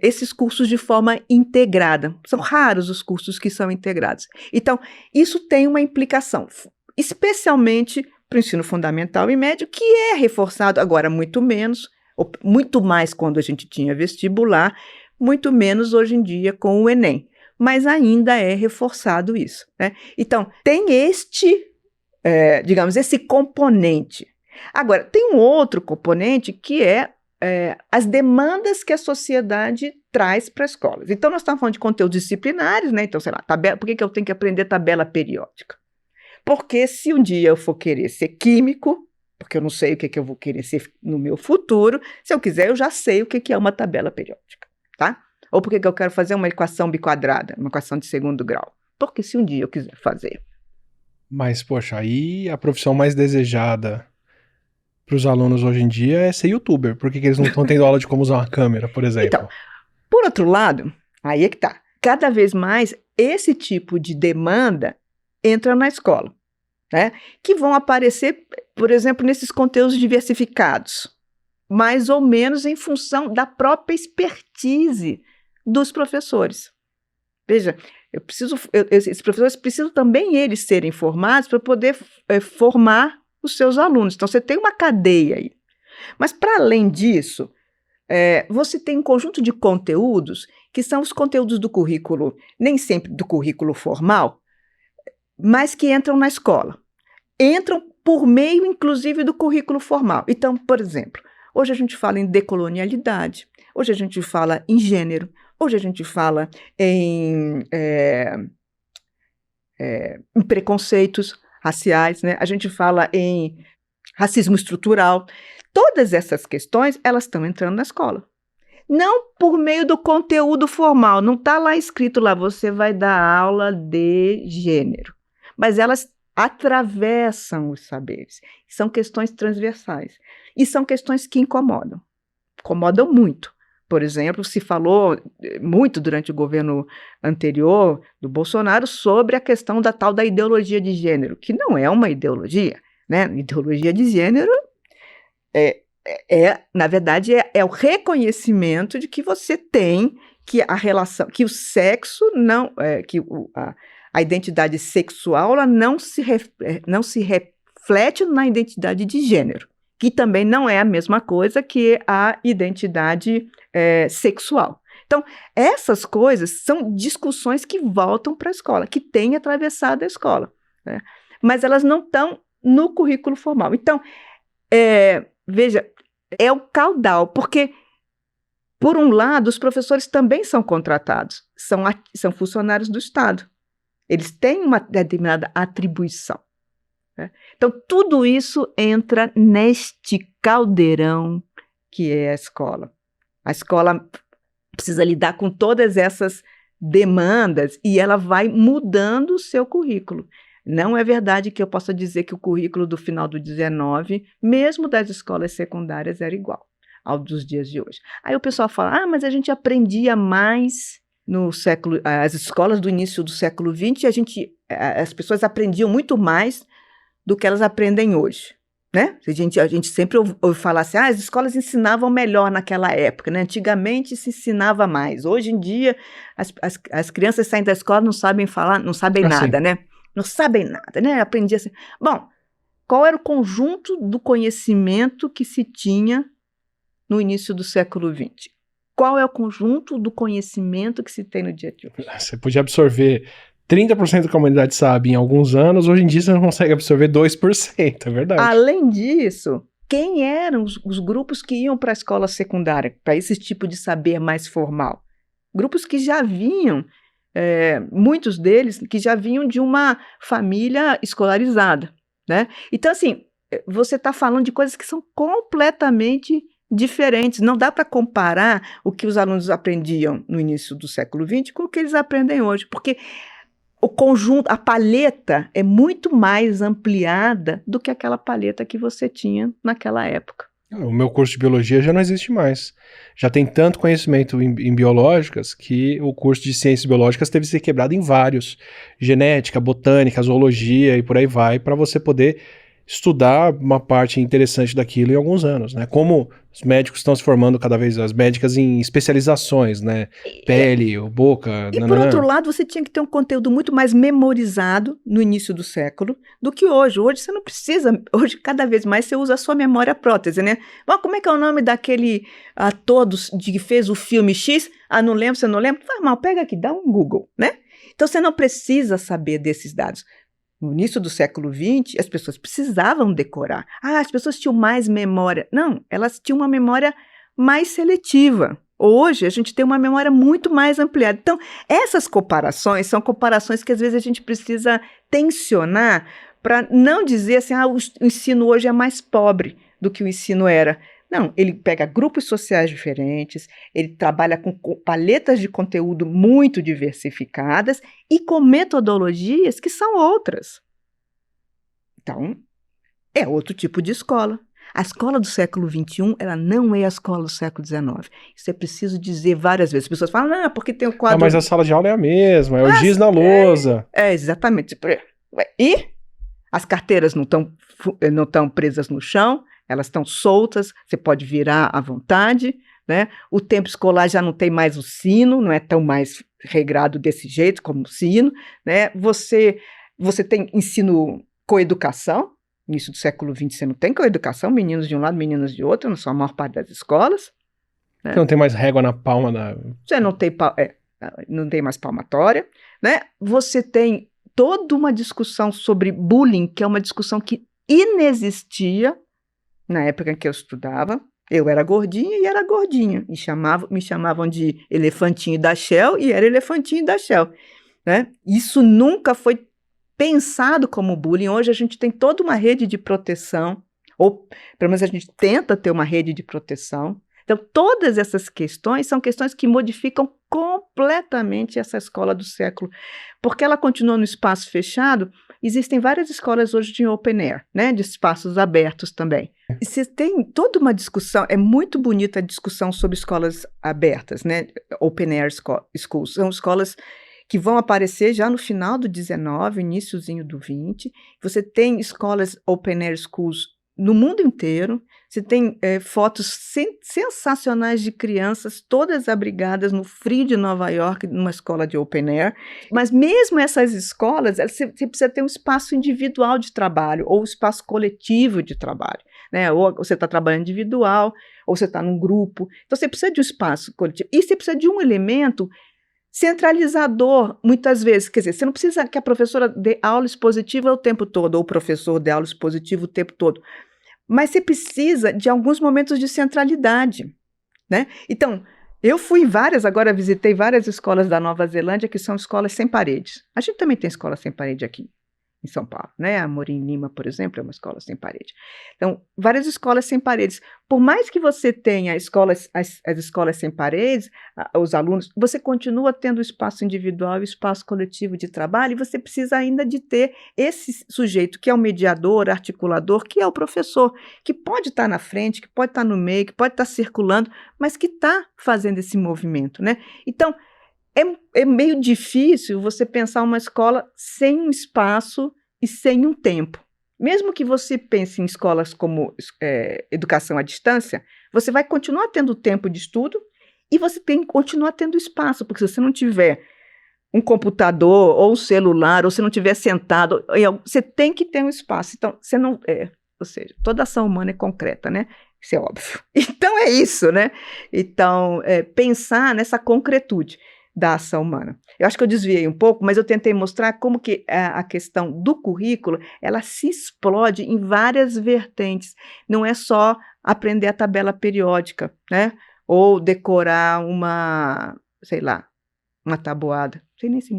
esses cursos de forma integrada. São raros os cursos que são integrados. Então, isso tem uma implicação, especialmente para o ensino fundamental e médio, que é reforçado agora muito menos, ou muito mais quando a gente tinha vestibular, muito menos hoje em dia com o Enem. Mas ainda é reforçado isso, né? Então, tem digamos, esse componente. Agora, tem um outro componente que é as demandas que a sociedade traz para as escolas. Então, nós estamos falando de conteúdos disciplinares, né? Então, sei lá, por que eu tenho que aprender tabela periódica? Porque se um dia eu for querer ser químico, porque eu não sei o que eu vou querer ser no meu futuro, se eu quiser, eu já sei o que é uma tabela periódica, tá? Ou por que eu quero fazer uma equação biquadrada, uma equação de segundo grau? Porque se um dia eu quiser fazer. Mas, poxa, aí a profissão mais desejada para os alunos hoje em dia é ser youtuber. Por que eles não estão tendo aula de como usar uma câmera, por exemplo? Então, por outro lado, aí é que tá. Cada vez mais esse tipo de demanda entra na escola, né? Que vão aparecer, por exemplo, nesses conteúdos diversificados, mais ou menos em função da própria expertise dos professores. Veja, esses professores precisam também eles serem formados para poder formar os seus alunos. Então, você tem uma cadeia aí. Mas, para além disso, você tem um conjunto de conteúdos que são os conteúdos do currículo, nem sempre do currículo formal, mas que entram na escola. Entram por meio, inclusive, do currículo formal. Então, por exemplo, hoje a gente fala em decolonialidade, hoje a gente fala em gênero, hoje a gente fala em preconceitos raciais, né? A gente fala em racismo estrutural. Todas essas questões, elas estão entrando na escola. Não por meio do conteúdo formal, não está lá escrito lá, você vai dar aula de gênero. Mas elas atravessam os saberes. São questões transversais. E são questões que incomodam. Incomodam muito. Por exemplo, se falou muito durante o governo anterior do Bolsonaro sobre a questão da tal da ideologia de gênero, que não é uma ideologia, né? Ideologia de gênero na verdade, é o reconhecimento de que você tem que a relação, que o sexo não, a identidade sexual ela não se reflete na identidade de gênero, que também não é a mesma coisa que a identidade sexual. Então, essas coisas são discussões que voltam para a escola, que têm atravessado a escola, né? Mas elas não estão no currículo formal. Então, veja, é o caudal, porque Por um lado, os professores também são contratados, são funcionários do Estado. Eles têm uma determinada atribuição, né? Então, tudo isso entra neste caldeirão que é a escola. A escola precisa lidar com todas essas demandas e ela vai mudando o seu currículo. Não é verdade que eu possa dizer que o currículo do final do 19, mesmo das escolas secundárias, era igual ao dos dias de hoje. Aí o pessoal fala, mas a gente aprendia mais no século... As escolas do início do século XX, as pessoas aprendiam muito mais do que elas aprendem hoje, né? A gente sempre ouve falar assim, as escolas ensinavam melhor naquela época, né? Antigamente se ensinava mais. Hoje em dia, as crianças saem da escola e não sabem falar, não sabem nada, né? Não sabem nada, né? Aprendi assim. Bom, qual era o conjunto do conhecimento que se tinha no início do século XX? Qual é o conjunto do conhecimento que se tem no dia de hoje? Você podia absorver 30% da comunidade sabe em alguns anos, hoje em dia você não consegue absorver 2%, é verdade. Além disso, quem eram os grupos que iam para a escola secundária, para esse tipo de saber mais formal? Grupos que já vinham, muitos deles, que já vinham de uma família escolarizada, né? Então, assim, você está falando de coisas que são completamente diferentes. Não dá para comparar o que os alunos aprendiam no início do século XX com o que eles aprendem hoje, porque o conjunto, a paleta é muito mais ampliada do que aquela paleta que você tinha naquela época. O meu curso de biologia já não existe mais. Já tem tanto conhecimento em biológicas que o curso de ciências biológicas teve que ser quebrado em vários. Genética, botânica, zoologia e por aí vai, para você poder estudar uma parte interessante daquilo em alguns anos, né? Como os médicos estão se formando cada vez, as médicas em especializações, né? Pele, boca... E por outro lado, você tinha que ter um conteúdo muito mais memorizado no início do século do que hoje. Hoje você não precisa, hoje cada vez mais você usa a sua memória prótese, né? Bom, como é que é o nome daquele ator que fez o filme X? Não lembro, você não lembra? Faz mal, pega aqui, dá um Google, né? Então você não precisa saber desses dados. No início do século XX, as pessoas precisavam decorar. As pessoas tinham mais memória. Não, elas tinham uma memória mais seletiva. Hoje, a gente tem uma memória muito mais ampliada. Então, essas comparações são comparações que, às vezes, a gente precisa tensionar para não dizer assim, o ensino hoje é mais pobre do que o ensino era. Não, ele pega grupos sociais diferentes, ele trabalha com paletas de conteúdo muito diversificadas e com metodologias que são outras. Então, é outro tipo de escola. A escola do século XXI, ela não é a escola do século XIX. Isso é preciso dizer várias vezes. As pessoas falam, porque tem o quadro... mas a sala de aula é a mesma, é o giz na lousa. Exatamente. E as carteiras não estão presas no chão, elas estão soltas, você pode virar à vontade, né? O tempo escolar já não tem mais o sino, não é tão mais regrado desse jeito como o sino, né? Você tem ensino coeducação, no início do século XX você não tem coeducação, meninos de um lado, meninas de outro, na sua maior parte das escolas. Né? Você não tem mais régua na palma da... Você não tem mais palmatória, né? Você tem toda uma discussão sobre bullying, que é uma discussão que inexistia na época em que eu estudava. Eu era gordinha e era gordinha. Me chamavam de elefantinho da Shell e era elefantinho da Shell. Né? Isso nunca foi pensado como bullying. Hoje a gente tem toda uma rede de proteção, ou pelo menos a gente tenta ter uma rede de proteção. Então, todas essas questões são questões que modificam completamente essa escola do século, porque ela continua no espaço fechado. Existem várias escolas hoje de open air, né, de espaços abertos também. E você tem toda uma discussão, é muito bonita a discussão sobre escolas abertas, né, open air schools. São escolas que vão aparecer já no final do 19, iniciozinho do 20. Você tem escolas open air schools no mundo inteiro. Você tem fotos sensacionais de crianças todas abrigadas no frio de Nova York, numa escola de open air. Mas mesmo essas escolas, você precisa ter um espaço individual de trabalho ou um espaço coletivo de trabalho. Né? Ou você está trabalhando individual, ou você está num grupo. Então, você precisa de um espaço coletivo. E você precisa de um elemento centralizador, muitas vezes. Quer dizer, você não precisa que a professora dê aula expositiva o tempo todo, ou o professor dê aula expositiva o tempo todo. Mas você precisa de alguns momentos de centralidade, né? Então, Eu fui em várias, agora visitei várias escolas da Nova Zelândia que são escolas sem paredes. A gente também tem escola sem parede aqui em São Paulo, né? A Morim Lima, por exemplo, é uma escola sem parede. Então, várias escolas sem paredes. Por mais que você tenha as escolas sem paredes, os alunos, você continua tendo espaço individual e espaço coletivo de trabalho, e você precisa ainda de ter esse sujeito que é o mediador, articulador, que é o professor, que pode estar na frente, que pode estar no meio, que pode estar circulando, mas que está fazendo esse movimento, né? Então, é meio difícil você pensar uma escola sem um espaço e sem um tempo. Mesmo que você pense em escolas como educação à distância, você vai continuar tendo tempo de estudo e você tem que continuar tendo espaço, porque se você não tiver um computador ou um celular, ou se não tiver sentado, você tem que ter um espaço. Então, você não... ou seja, toda ação humana é concreta, né? Isso é óbvio. Então, é isso, né? Então, pensar nessa concretude da ação humana. Eu acho que eu desviei um pouco, mas eu tentei mostrar como que a questão do currículo, ela se explode em várias vertentes. Não é só aprender a tabela periódica, né? Ou decorar sei lá, uma tabuada. Não sei nem se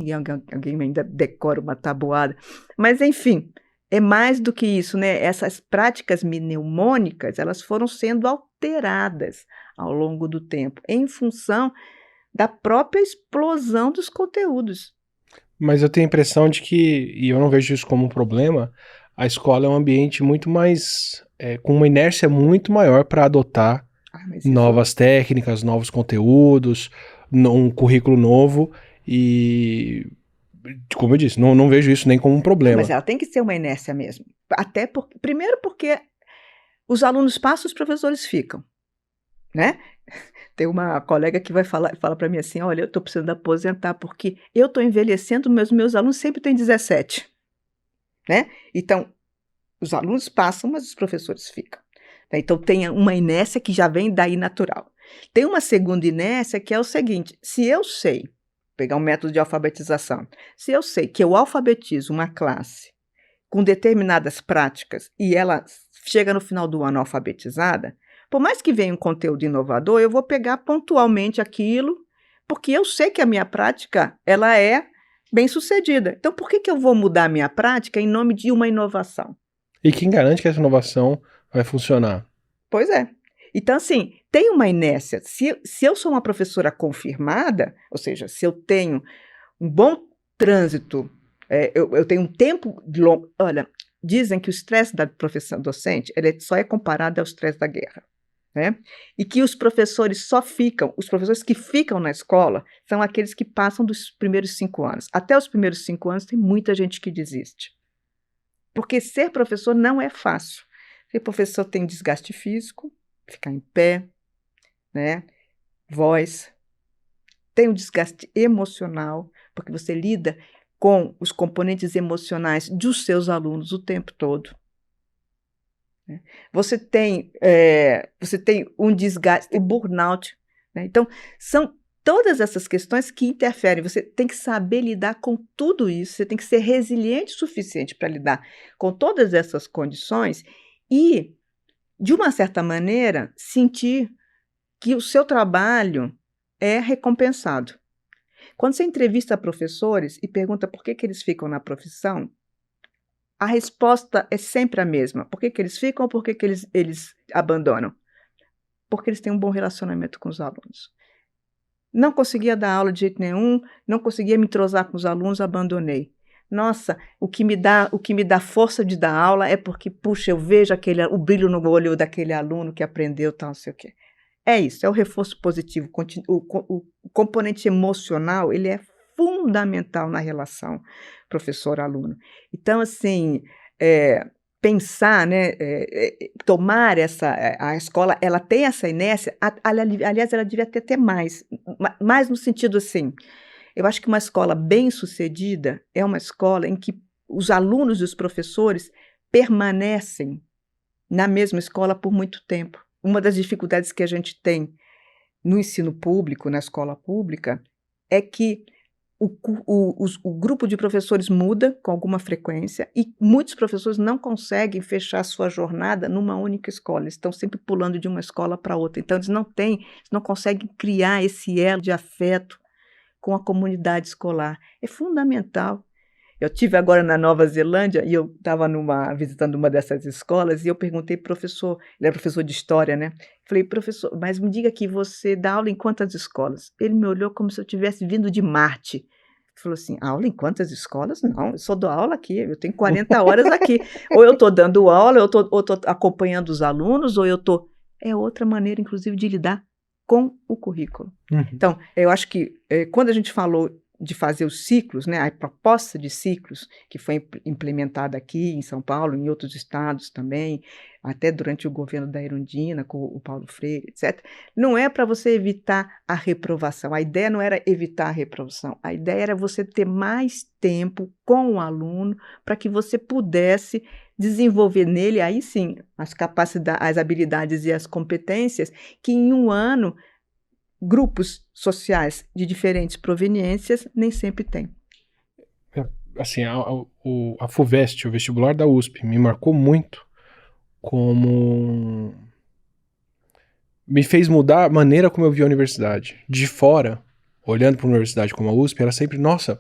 alguém ainda decora uma tabuada. Mas, enfim, é mais do que isso, né? Essas práticas mnemônicas, elas foram sendo alteradas ao longo do tempo, em função da própria explosão dos conteúdos. Mas eu tenho a impressão de que, e eu não vejo isso como um problema, a escola é um ambiente muito mais, com uma inércia muito maior para adotar novas técnicas, novos conteúdos, um currículo novo e, como eu disse, não vejo isso nem como um problema. Mas ela tem que ser uma inércia mesmo. Primeiro porque os alunos passam, os professores ficam, né? Tem uma colega que fala para mim assim, olha, eu estou precisando aposentar porque eu estou envelhecendo, meus alunos sempre têm 17, né? Então, os alunos passam, mas os professores ficam. Então, tem uma inércia que já vem daí natural. Tem uma segunda inércia que é o seguinte, se eu sei, pegar um método de alfabetização, se eu sei que eu alfabetizo uma classe com determinadas práticas e ela chega no final do ano alfabetizada, por mais que venha um conteúdo inovador, eu vou pegar pontualmente aquilo, porque eu sei que a minha prática ela é bem-sucedida. Então, por que eu vou mudar a minha prática em nome de uma inovação? E quem garante que essa inovação vai funcionar? Pois é. Então, assim, tem uma inércia. Se eu sou uma professora confirmada, ou seja, se eu tenho um bom trânsito, eu tenho um tempo longo. Olha, dizem que o estresse da profissão docente ele só é comparado ao estresse da guerra. Né? E que os professores os professores que ficam na escola são aqueles que passam dos primeiros 5 anos. Até os primeiros 5 anos tem muita gente que desiste. Porque ser professor não é fácil. Ser professor tem desgaste físico, ficar em pé, né? Voz, tem um desgaste emocional, porque você lida com os componentes emocionais dos seus alunos o tempo todo. Você tem um desgaste, burnout. Né? Então, são todas essas questões que interferem. Você tem que saber lidar com tudo isso, você tem que ser resiliente o suficiente para lidar com todas essas condições e, de uma certa maneira, sentir que o seu trabalho é recompensado. Quando você entrevista professores e pergunta por que eles ficam na profissão, a resposta é sempre a mesma. Por que eles ficam ou por que eles abandonam? Porque eles têm um bom relacionamento com os alunos. Não conseguia dar aula de jeito nenhum, não conseguia me entrosar com os alunos, abandonei. Nossa, o que me dá força de dar aula é porque, puxa, eu vejo o brilho no olho daquele aluno que aprendeu tal, não sei o quê. É isso, é o reforço positivo. O componente emocional, ele é fundamental na relação professor-aluno. Então, assim, pensar, né, tomar a escola, ela tem essa inércia, aliás, ela devia ter até mais no sentido assim, eu acho que uma escola bem-sucedida é uma escola em que os alunos e os professores permanecem na mesma escola por muito tempo. Uma das dificuldades que a gente tem no ensino público, na escola pública, é que o grupo de professores muda com alguma frequência e muitos professores não conseguem fechar sua jornada numa única escola, eles estão sempre pulando de uma escola para outra, então eles não conseguem criar esse elo de afeto com a comunidade escolar. É fundamental. Eu tive agora na Nova Zelândia e eu estava visitando uma dessas escolas e eu perguntei pro professor, ele é professor de história, né? Falei, professor, mas me diga aqui, você dá aula em quantas escolas? Ele me olhou como se eu tivesse vindo de Marte. Ele falou assim, aula em quantas escolas? Não, eu só dou aula aqui, eu tenho 40 horas aqui. Ou eu estou dando aula, ou eu estou acompanhando os alunos, ou eu estou... É outra maneira, inclusive, de lidar com o currículo. Uhum. Então, eu acho que quando a gente falou de fazer os ciclos, né, a proposta de ciclos que foi implementada aqui em São Paulo, em outros estados também, até durante o governo da Erundina, com o Paulo Freire, etc., não é para você evitar a reprovação. A ideia não era evitar a reprovação, a ideia era você ter mais tempo com o aluno para que você pudesse desenvolver nele, aí sim, as capacidades, as habilidades e as competências que em um ano grupos sociais de diferentes proveniências nem sempre têm. Assim, a FUVEST, o vestibular da USP, me marcou muito como... Me fez mudar a maneira como eu via a universidade. De fora, olhando para uma universidade como a USP, era sempre, nossa,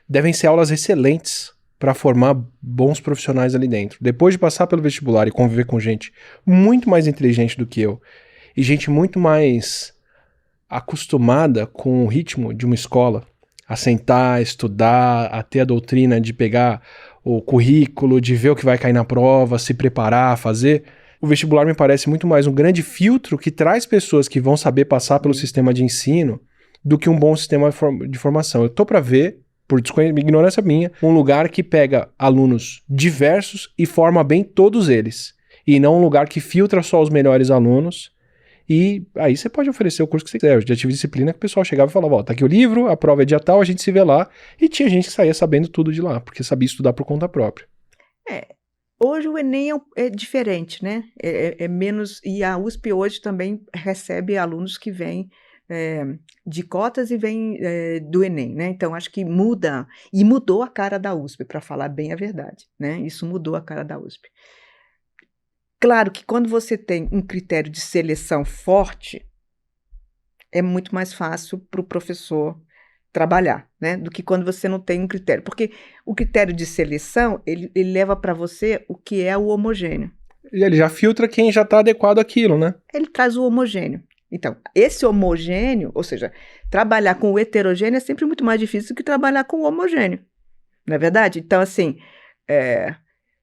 devem ser aulas excelentes para formar bons profissionais ali dentro. Depois de passar pelo vestibular e conviver com gente muito mais inteligente do que eu, e gente muito mais acostumada com o ritmo de uma escola, a sentar, estudar, a ter a doutrina de pegar o currículo, de ver o que vai cair na prova, se preparar, fazer. O vestibular me parece muito mais um grande filtro que traz pessoas que vão saber passar pelo sistema de ensino do que um bom sistema de formação. Eu tô para ver, por ignorância minha, um lugar que pega alunos diversos e forma bem todos eles. E não um lugar que filtra só os melhores alunos. E aí você pode oferecer o curso que você quiser. Eu já tive disciplina que o pessoal chegava e falava, ó, tá aqui o livro, a prova é dia tal, a gente se vê lá. E tinha gente que saía sabendo tudo de lá, porque sabia estudar por conta própria. Hoje o Enem é diferente, né? É menos... E a USP hoje também recebe alunos que vêm de cotas e vêm do Enem, né? Então, acho que muda. E mudou a cara da USP, para falar bem a verdade, né? Isso mudou a cara da USP. Claro que quando você tem um critério de seleção forte, é muito mais fácil para o professor trabalhar, né, do que quando você não tem um critério. Porque o critério de seleção, ele leva para você o que é o homogêneo. E ele já filtra quem já está adequado àquilo, né? Ele traz o homogêneo. Então, esse homogêneo, ou seja, trabalhar com o heterogêneo é sempre muito mais difícil do que trabalhar com o homogêneo. Não é verdade? Então, assim...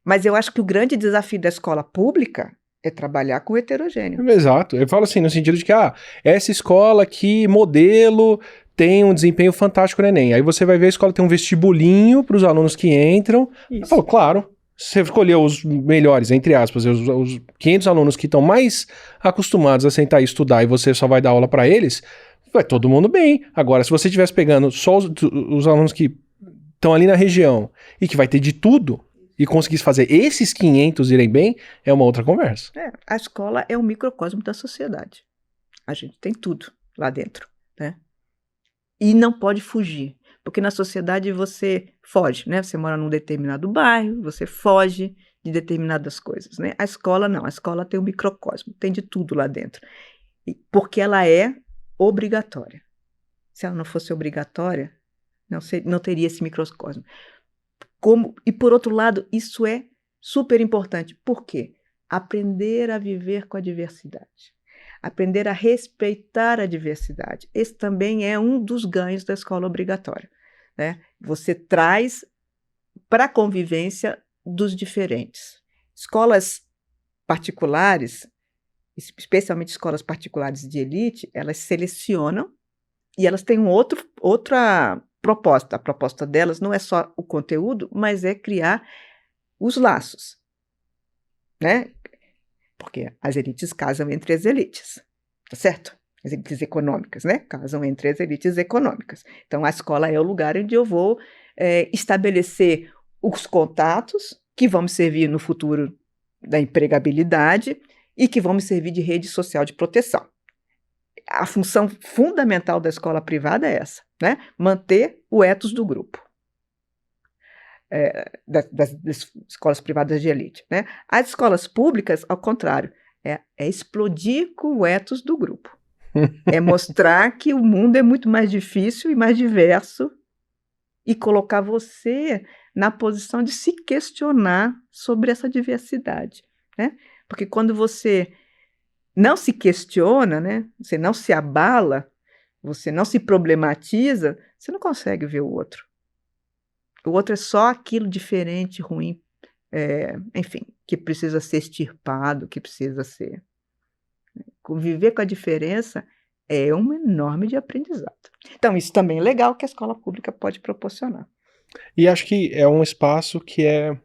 Mas eu acho que o grande desafio da escola pública é trabalhar com o heterogêneo. Exato. Eu falo assim, no sentido de que, essa escola aqui, modelo, tem um desempenho fantástico no Enem. Aí você vai ver a escola tem um vestibulinho para os alunos que entram. Eu falo, claro, você escolheu os melhores, entre aspas, os 500 alunos que estão mais acostumados a sentar e estudar e você só vai dar aula para eles, vai todo mundo bem. Agora, se você estivesse pegando só os alunos que estão ali na região e que vai ter de tudo, e conseguisse fazer esses 500 irem bem, é uma outra conversa. A escola é um microcosmo da sociedade. A gente tem tudo lá dentro, né? E não pode fugir, porque na sociedade você foge, né? Você mora num determinado bairro, você foge de determinadas coisas, né? A escola não, a escola tem um microcosmo, tem de tudo lá dentro, porque ela é obrigatória. Se ela não fosse obrigatória, não teria esse microcosmo. E, por outro lado, isso é super importante. Por quê? Aprender a viver com a diversidade. Aprender a respeitar a diversidade. Esse também é um dos ganhos da escola obrigatória, né? Você traz para a convivência dos diferentes. Escolas particulares, especialmente escolas particulares de elite, elas selecionam e elas têm outra proposta. A proposta delas não é só o conteúdo, mas é criar os laços, né? Porque as elites casam entre as elites, tá certo? As elites econômicas, né? Casam entre as elites econômicas. Então, a escola é o lugar onde eu vou estabelecer os contatos que vão me servir no futuro da empregabilidade e que vão me servir de rede social de proteção. A função fundamental da escola privada é essa. né? Manter o ethos do grupo. Das escolas privadas de elite, né? As escolas públicas, ao contrário, é explodir com o ethos do grupo. É mostrar que o mundo é muito mais difícil e mais diverso e colocar você na posição de se questionar sobre essa diversidade, né? Porque quando você não se questiona, né? Você não se abala, você não se problematiza, você não consegue ver o outro. O outro é só aquilo diferente, ruim, enfim, que precisa ser extirpado, que precisa ser... Conviver com a diferença é um enorme de aprendizado. Então, isso também é legal que a escola pública pode proporcionar. E acho que é um espaço que é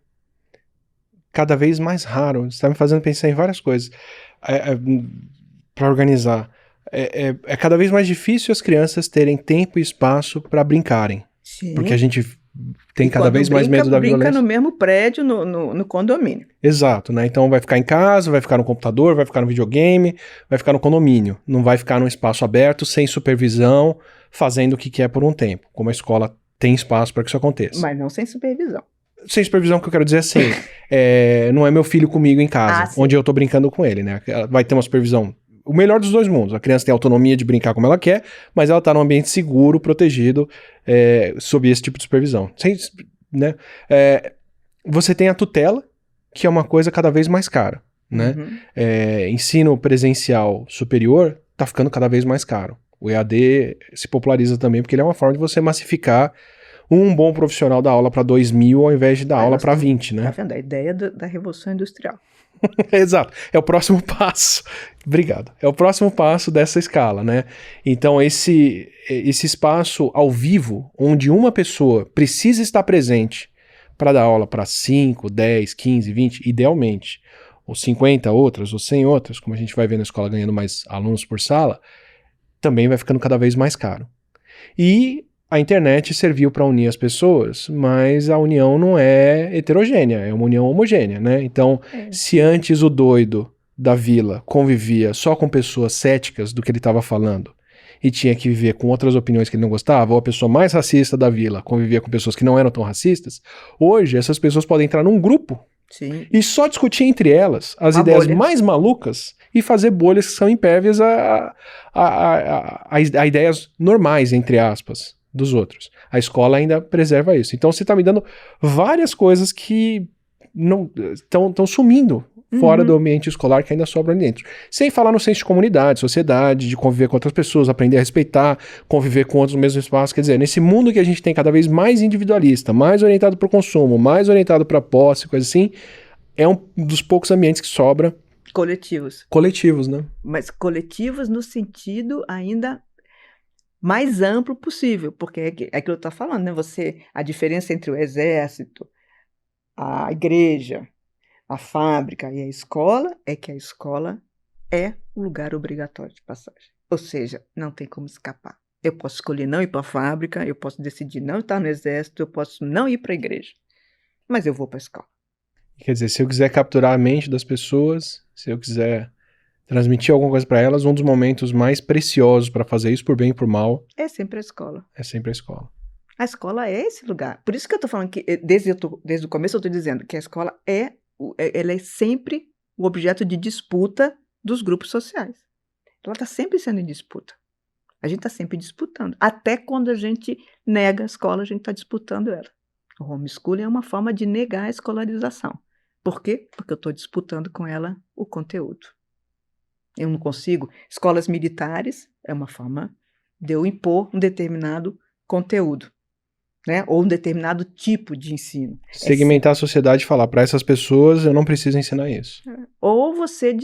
cada vez mais raro. Você está me fazendo pensar em várias coisas para organizar. É cada vez mais difícil as crianças terem tempo e espaço para brincarem. Sim. Porque a gente tem E cada vez mais medo da violência. Brinca no mesmo prédio, no condomínio. Exato, né? Então vai ficar em casa, vai ficar no computador, vai ficar no videogame, vai ficar no condomínio. Não vai ficar num espaço aberto, sem supervisão, fazendo o que quer por um tempo. Como a escola tem espaço para que isso aconteça. Mas não sem supervisão. Sem supervisão, que eu quero dizer assim, não é meu filho comigo em casa, onde eu tô brincando com ele, né? Vai ter uma supervisão. O melhor dos dois mundos. A criança tem autonomia de brincar como ela quer, mas ela tá num ambiente seguro, protegido, sob esse tipo de supervisão. Né? Você tem a tutela, que é uma coisa cada vez mais cara, né? Uhum. Ensino presencial superior tá ficando cada vez mais caro. O EAD se populariza também, porque ele é uma forma de você massificar um bom profissional dar aula para 2.000 ao invés de dar aula para 20, né? Tá vendo? A ideia da Revolução Industrial. Exato. É o próximo passo. Obrigado. É o próximo passo dessa escala, né? Então, esse espaço ao vivo, onde uma pessoa precisa estar presente para dar aula para 5, 10, 15, 20, idealmente, ou 50 outras, ou 100 outras, como a gente vai ver na escola ganhando mais alunos por sala, também vai ficando cada vez mais caro. E a internet serviu para unir as pessoas, mas a união não é heterogênea, é uma união homogênea, né? Então, se antes o doido da vila convivia só com pessoas céticas do que ele estava falando e tinha que viver com outras opiniões que ele não gostava, ou a pessoa mais racista da vila convivia com pessoas que não eram tão racistas, hoje essas pessoas podem entrar num grupo Sim. E só discutir entre elas as ideias mais malucas e fazer bolhas que são impérvias a ideias normais, entre aspas, dos outros. A escola ainda preserva isso. Então você está me dando várias coisas que não estão sumindo fora do ambiente escolar, que ainda sobra ali dentro. Sem falar no senso de comunidade, sociedade, de conviver com outras pessoas, aprender a respeitar, conviver com outros no mesmo espaço. Quer dizer, nesse mundo que a gente tem cada vez mais individualista, mais orientado para o consumo, mais orientado para a posse, coisa assim, é um dos poucos ambientes que sobra. Coletivos, né? Mas coletivos no sentido ainda mais amplo possível, porque é aquilo que eu estou falando, né? A diferença entre o exército, a igreja, a fábrica e a escola é que a escola é o lugar obrigatório de passagem. Ou seja, não tem como escapar. Eu posso escolher não ir para a fábrica, eu posso decidir não estar no exército, eu posso não ir para a igreja, mas eu vou para a escola. Quer dizer, se eu quiser capturar a mente das pessoas, se eu quiser transmitir alguma coisa para elas, um dos momentos mais preciosos para fazer isso, por bem e por mal, é sempre a escola. É sempre a escola. A escola é esse lugar. Por isso que eu estou falando que, desde o começo eu estou dizendo que a escola ela é sempre o objeto de disputa dos grupos sociais. Ela está sempre sendo em disputa. A gente está sempre disputando. Até quando a gente nega a escola, a gente está disputando ela. O homeschooling é uma forma de negar a escolarização. Por quê? Porque eu estou disputando com ela o conteúdo. Eu não consigo. Escolas militares é uma forma de eu impor um determinado conteúdo, né? Ou um determinado tipo de ensino. Segmentar a sociedade e falar, para essas pessoas eu não preciso ensinar isso. Ou você,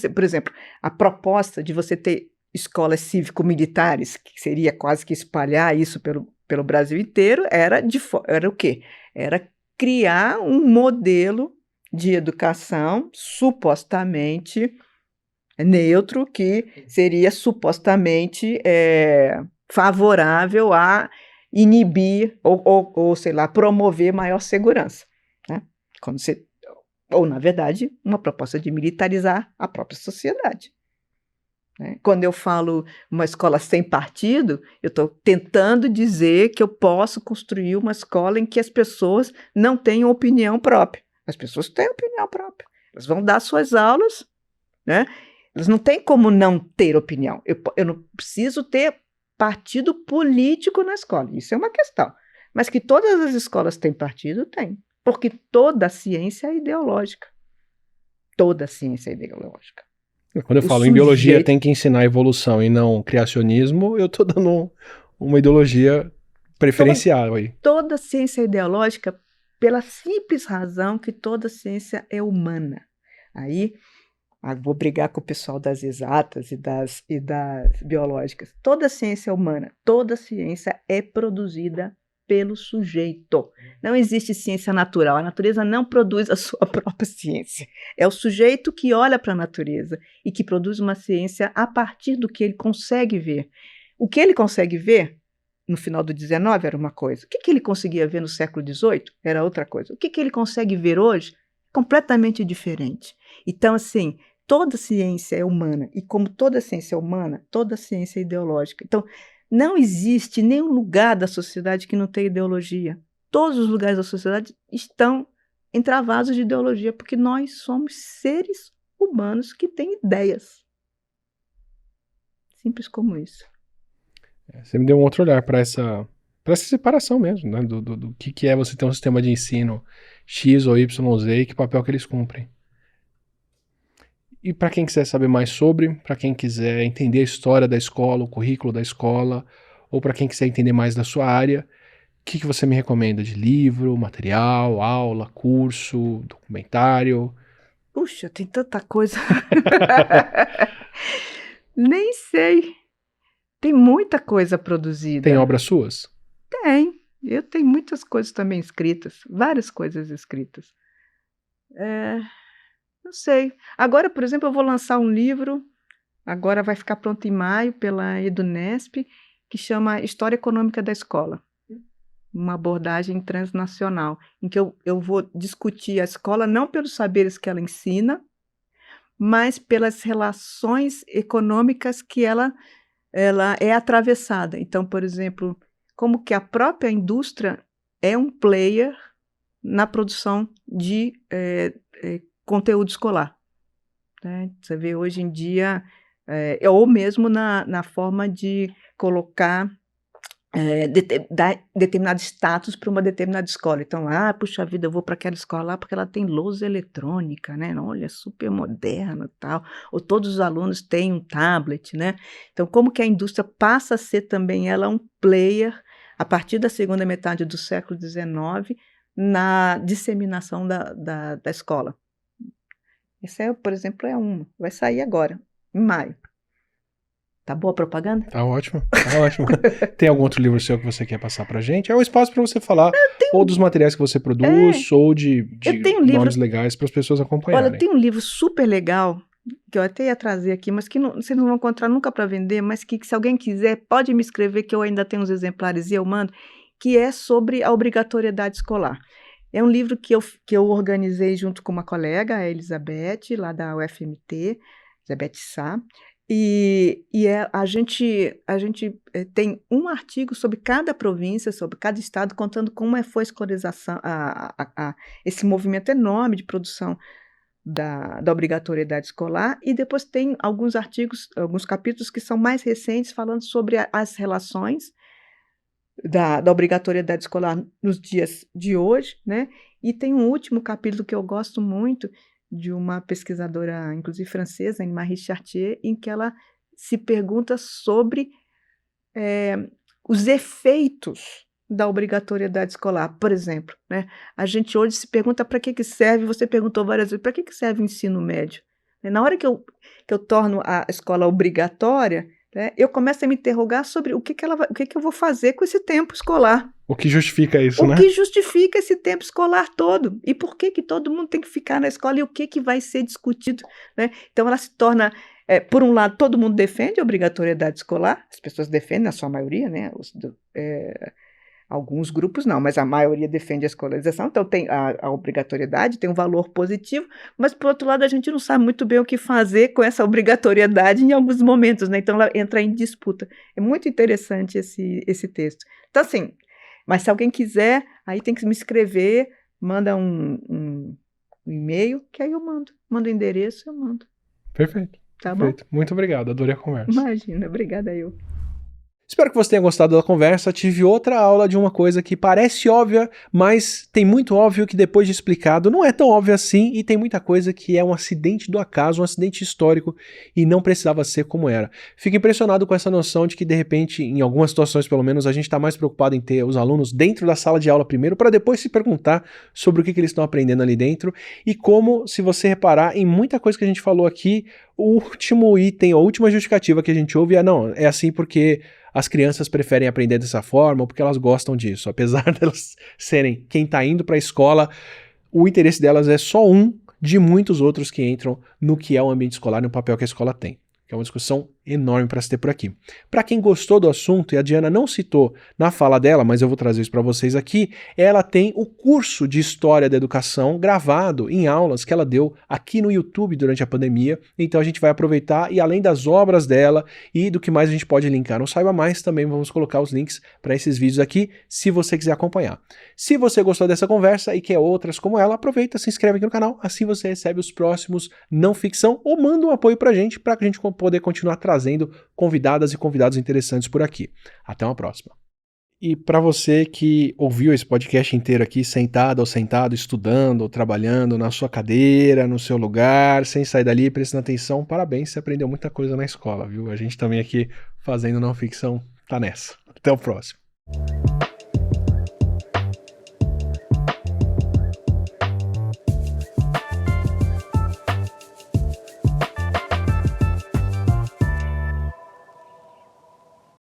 por exemplo, a proposta de você ter escolas cívico-militares, que seria quase que espalhar isso pelo Brasil inteiro, era o quê? Era criar um modelo de educação supostamente neutro, que seria supostamente favorável a inibir ou sei lá, promover maior segurança, né? Ou, na verdade, uma proposta de militarizar a própria sociedade. né? Quando eu falo uma escola sem partido, eu estou tentando dizer que eu posso construir uma escola em que as pessoas não tenham opinião própria. As pessoas têm opinião própria. Elas vão dar suas aulas, né? Elas não têm como não ter opinião. Eu não preciso ter partido político na escola. Isso é uma questão. Mas que todas as escolas têm partido, tem. Porque toda a ciência é ideológica. Toda a ciência é ideológica. Quando eu falo em biologia tem que ensinar evolução e não criacionismo, eu tô dando uma ideologia preferencial aí. Toda ciência é ideológica pela simples razão que toda ciência é humana. Aí, vou brigar com o pessoal das exatas e das biológicas. Toda ciência é humana, toda ciência é produzida pelo sujeito. Não existe ciência natural. A natureza não produz a sua própria ciência. É o sujeito que olha para a natureza e que produz uma ciência a partir do que ele consegue ver. O que ele consegue ver no final do XIX era uma coisa. O que ele conseguia ver no século XVIII era outra coisa. O que ele consegue ver hoje? Completamente diferente. Então, assim, toda ciência é humana. E como toda ciência é humana, toda ciência é ideológica. Então, não existe nenhum lugar da sociedade que não tenha ideologia. Todos os lugares da sociedade estão entravados de ideologia, porque nós somos seres humanos que têm ideias. Simples como isso. Você me deu um outro olhar para essa separação mesmo, né? Do que é você ter um sistema de ensino X ou Y, Z e que papel que eles cumprem. E para quem quiser saber mais sobre, para quem quiser entender a história da escola, o currículo da escola, ou para quem quiser entender mais da sua área, o que você me recomenda de livro, material, aula, curso, documentário? Puxa, tem tanta coisa. Nem sei. Tem muita coisa produzida. Tem obras suas? Tem. Eu tenho muitas coisas também escritas, várias coisas escritas. Não sei. Agora, por exemplo, eu vou lançar um livro, agora vai ficar pronto em maio pela EduNesp, que chama História Econômica da Escola. Uma abordagem transnacional, em que eu vou discutir a escola não pelos saberes que ela ensina, mas pelas relações econômicas que ela é atravessada. Então, por exemplo, como que a própria indústria é um player na produção de conteúdo escolar. Né? Você vê hoje em dia, ou mesmo na forma de colocar dar determinado status para uma determinada escola. Então, puxa vida, eu vou para aquela escola lá porque ela tem lousa eletrônica, né? Olha, super moderna e tal. Ou todos os alunos têm um tablet, né? Então, como que a indústria passa a ser também ela um player, a partir da segunda metade do século XIX, na disseminação da escola. Essa, por exemplo, vai sair agora, em maio. Tá boa a propaganda? Tá ótimo, tá ótimo. Tem algum outro livro seu que você quer passar pra gente? É um espaço para você falar ou dos materiais que você produz, ou de nomes legais para as pessoas acompanharem. Olha, tem um livro super legal, que eu até ia trazer aqui, mas que vocês não vão encontrar nunca para vender, mas que se alguém quiser, pode me escrever, que eu ainda tenho uns exemplares e eu mando, que é sobre a obrigatoriedade escolar. É um livro que eu organizei junto com uma colega, a Elizabeth, lá da UFMT, Elizabeth Sá. A gente tem um artigo sobre cada província, sobre cada estado, contando como foi a escolarização, esse movimento enorme de produção da obrigatoriedade escolar, e depois tem alguns artigos, alguns capítulos que são mais recentes, falando sobre as relações da obrigatoriedade escolar nos dias de hoje, né? E tem um último capítulo que eu gosto muito, de uma pesquisadora, inclusive francesa, Anne-Marie Chartier, em que ela se pergunta sobre os efeitos da obrigatoriedade escolar. Por exemplo, né, a gente hoje se pergunta para que serve, você perguntou várias vezes, para que serve o ensino médio? Na hora que eu torno a escola obrigatória, né, eu começo a me interrogar sobre o que eu vou fazer com esse tempo escolar. O que justifica isso, né? O que justifica esse tempo escolar todo? E por que todo mundo tem que ficar na escola? E o que vai ser discutido? Né? Então, ela se torna, por um lado, todo mundo defende a obrigatoriedade escolar, as pessoas defendem, na sua maioria, né? Alguns grupos não, mas a maioria defende a escolarização, então tem a obrigatoriedade, tem um valor positivo, mas por outro lado a gente não sabe muito bem o que fazer com essa obrigatoriedade em alguns momentos, né? Então ela entra em disputa. É muito interessante esse texto. Então assim, mas se alguém quiser, aí tem que me escrever, manda um e-mail, que aí eu mando o endereço, eu mando. Perfeito. Tá Perfeito. bom? Muito obrigado, adorei a conversa. Imagina, obrigada eu. Espero que você tenha gostado da conversa. Tive outra aula de uma coisa que parece óbvia, mas tem muito óbvio que depois de explicado não é tão óbvio assim, e tem muita coisa que é um acidente do acaso, um acidente histórico e não precisava ser como era. Fico impressionado com essa noção de que de repente, em algumas situações pelo menos, a gente está mais preocupado em ter os alunos dentro da sala de aula primeiro, para depois se perguntar sobre o que eles estão aprendendo ali dentro, e como, se você reparar em muita coisa que a gente falou aqui, o último item, a última justificativa que a gente ouve é assim porque as crianças preferem aprender dessa forma ou porque elas gostam disso. Apesar delas serem quem está indo para a escola, o interesse delas é só um de muitos outros que entram no que é o ambiente escolar e no papel que a escola tem. Que é uma discussão enorme para se ter por aqui. Para quem gostou do assunto, e a Diana não citou na fala dela, mas eu vou trazer isso para vocês aqui, ela tem o curso de História da Educação gravado em aulas que ela deu aqui no YouTube durante a pandemia, então a gente vai aproveitar e além das obras dela e do que mais a gente pode linkar no Saiba Mais, também vamos colocar os links para esses vídeos aqui, se você quiser acompanhar. Se você gostou dessa conversa e quer outras como ela, aproveita, se inscreve aqui no canal, assim você recebe os próximos Não Ficção ou manda um apoio pra gente poder continuar trazendo convidadas e convidados interessantes por aqui. Até uma próxima. E para você que ouviu esse podcast inteiro aqui, sentado ou sentado, estudando ou trabalhando na sua cadeira, no seu lugar, sem sair dali, prestando atenção, parabéns, você aprendeu muita coisa na escola, viu? A gente também aqui fazendo não ficção tá nessa. Até o próximo.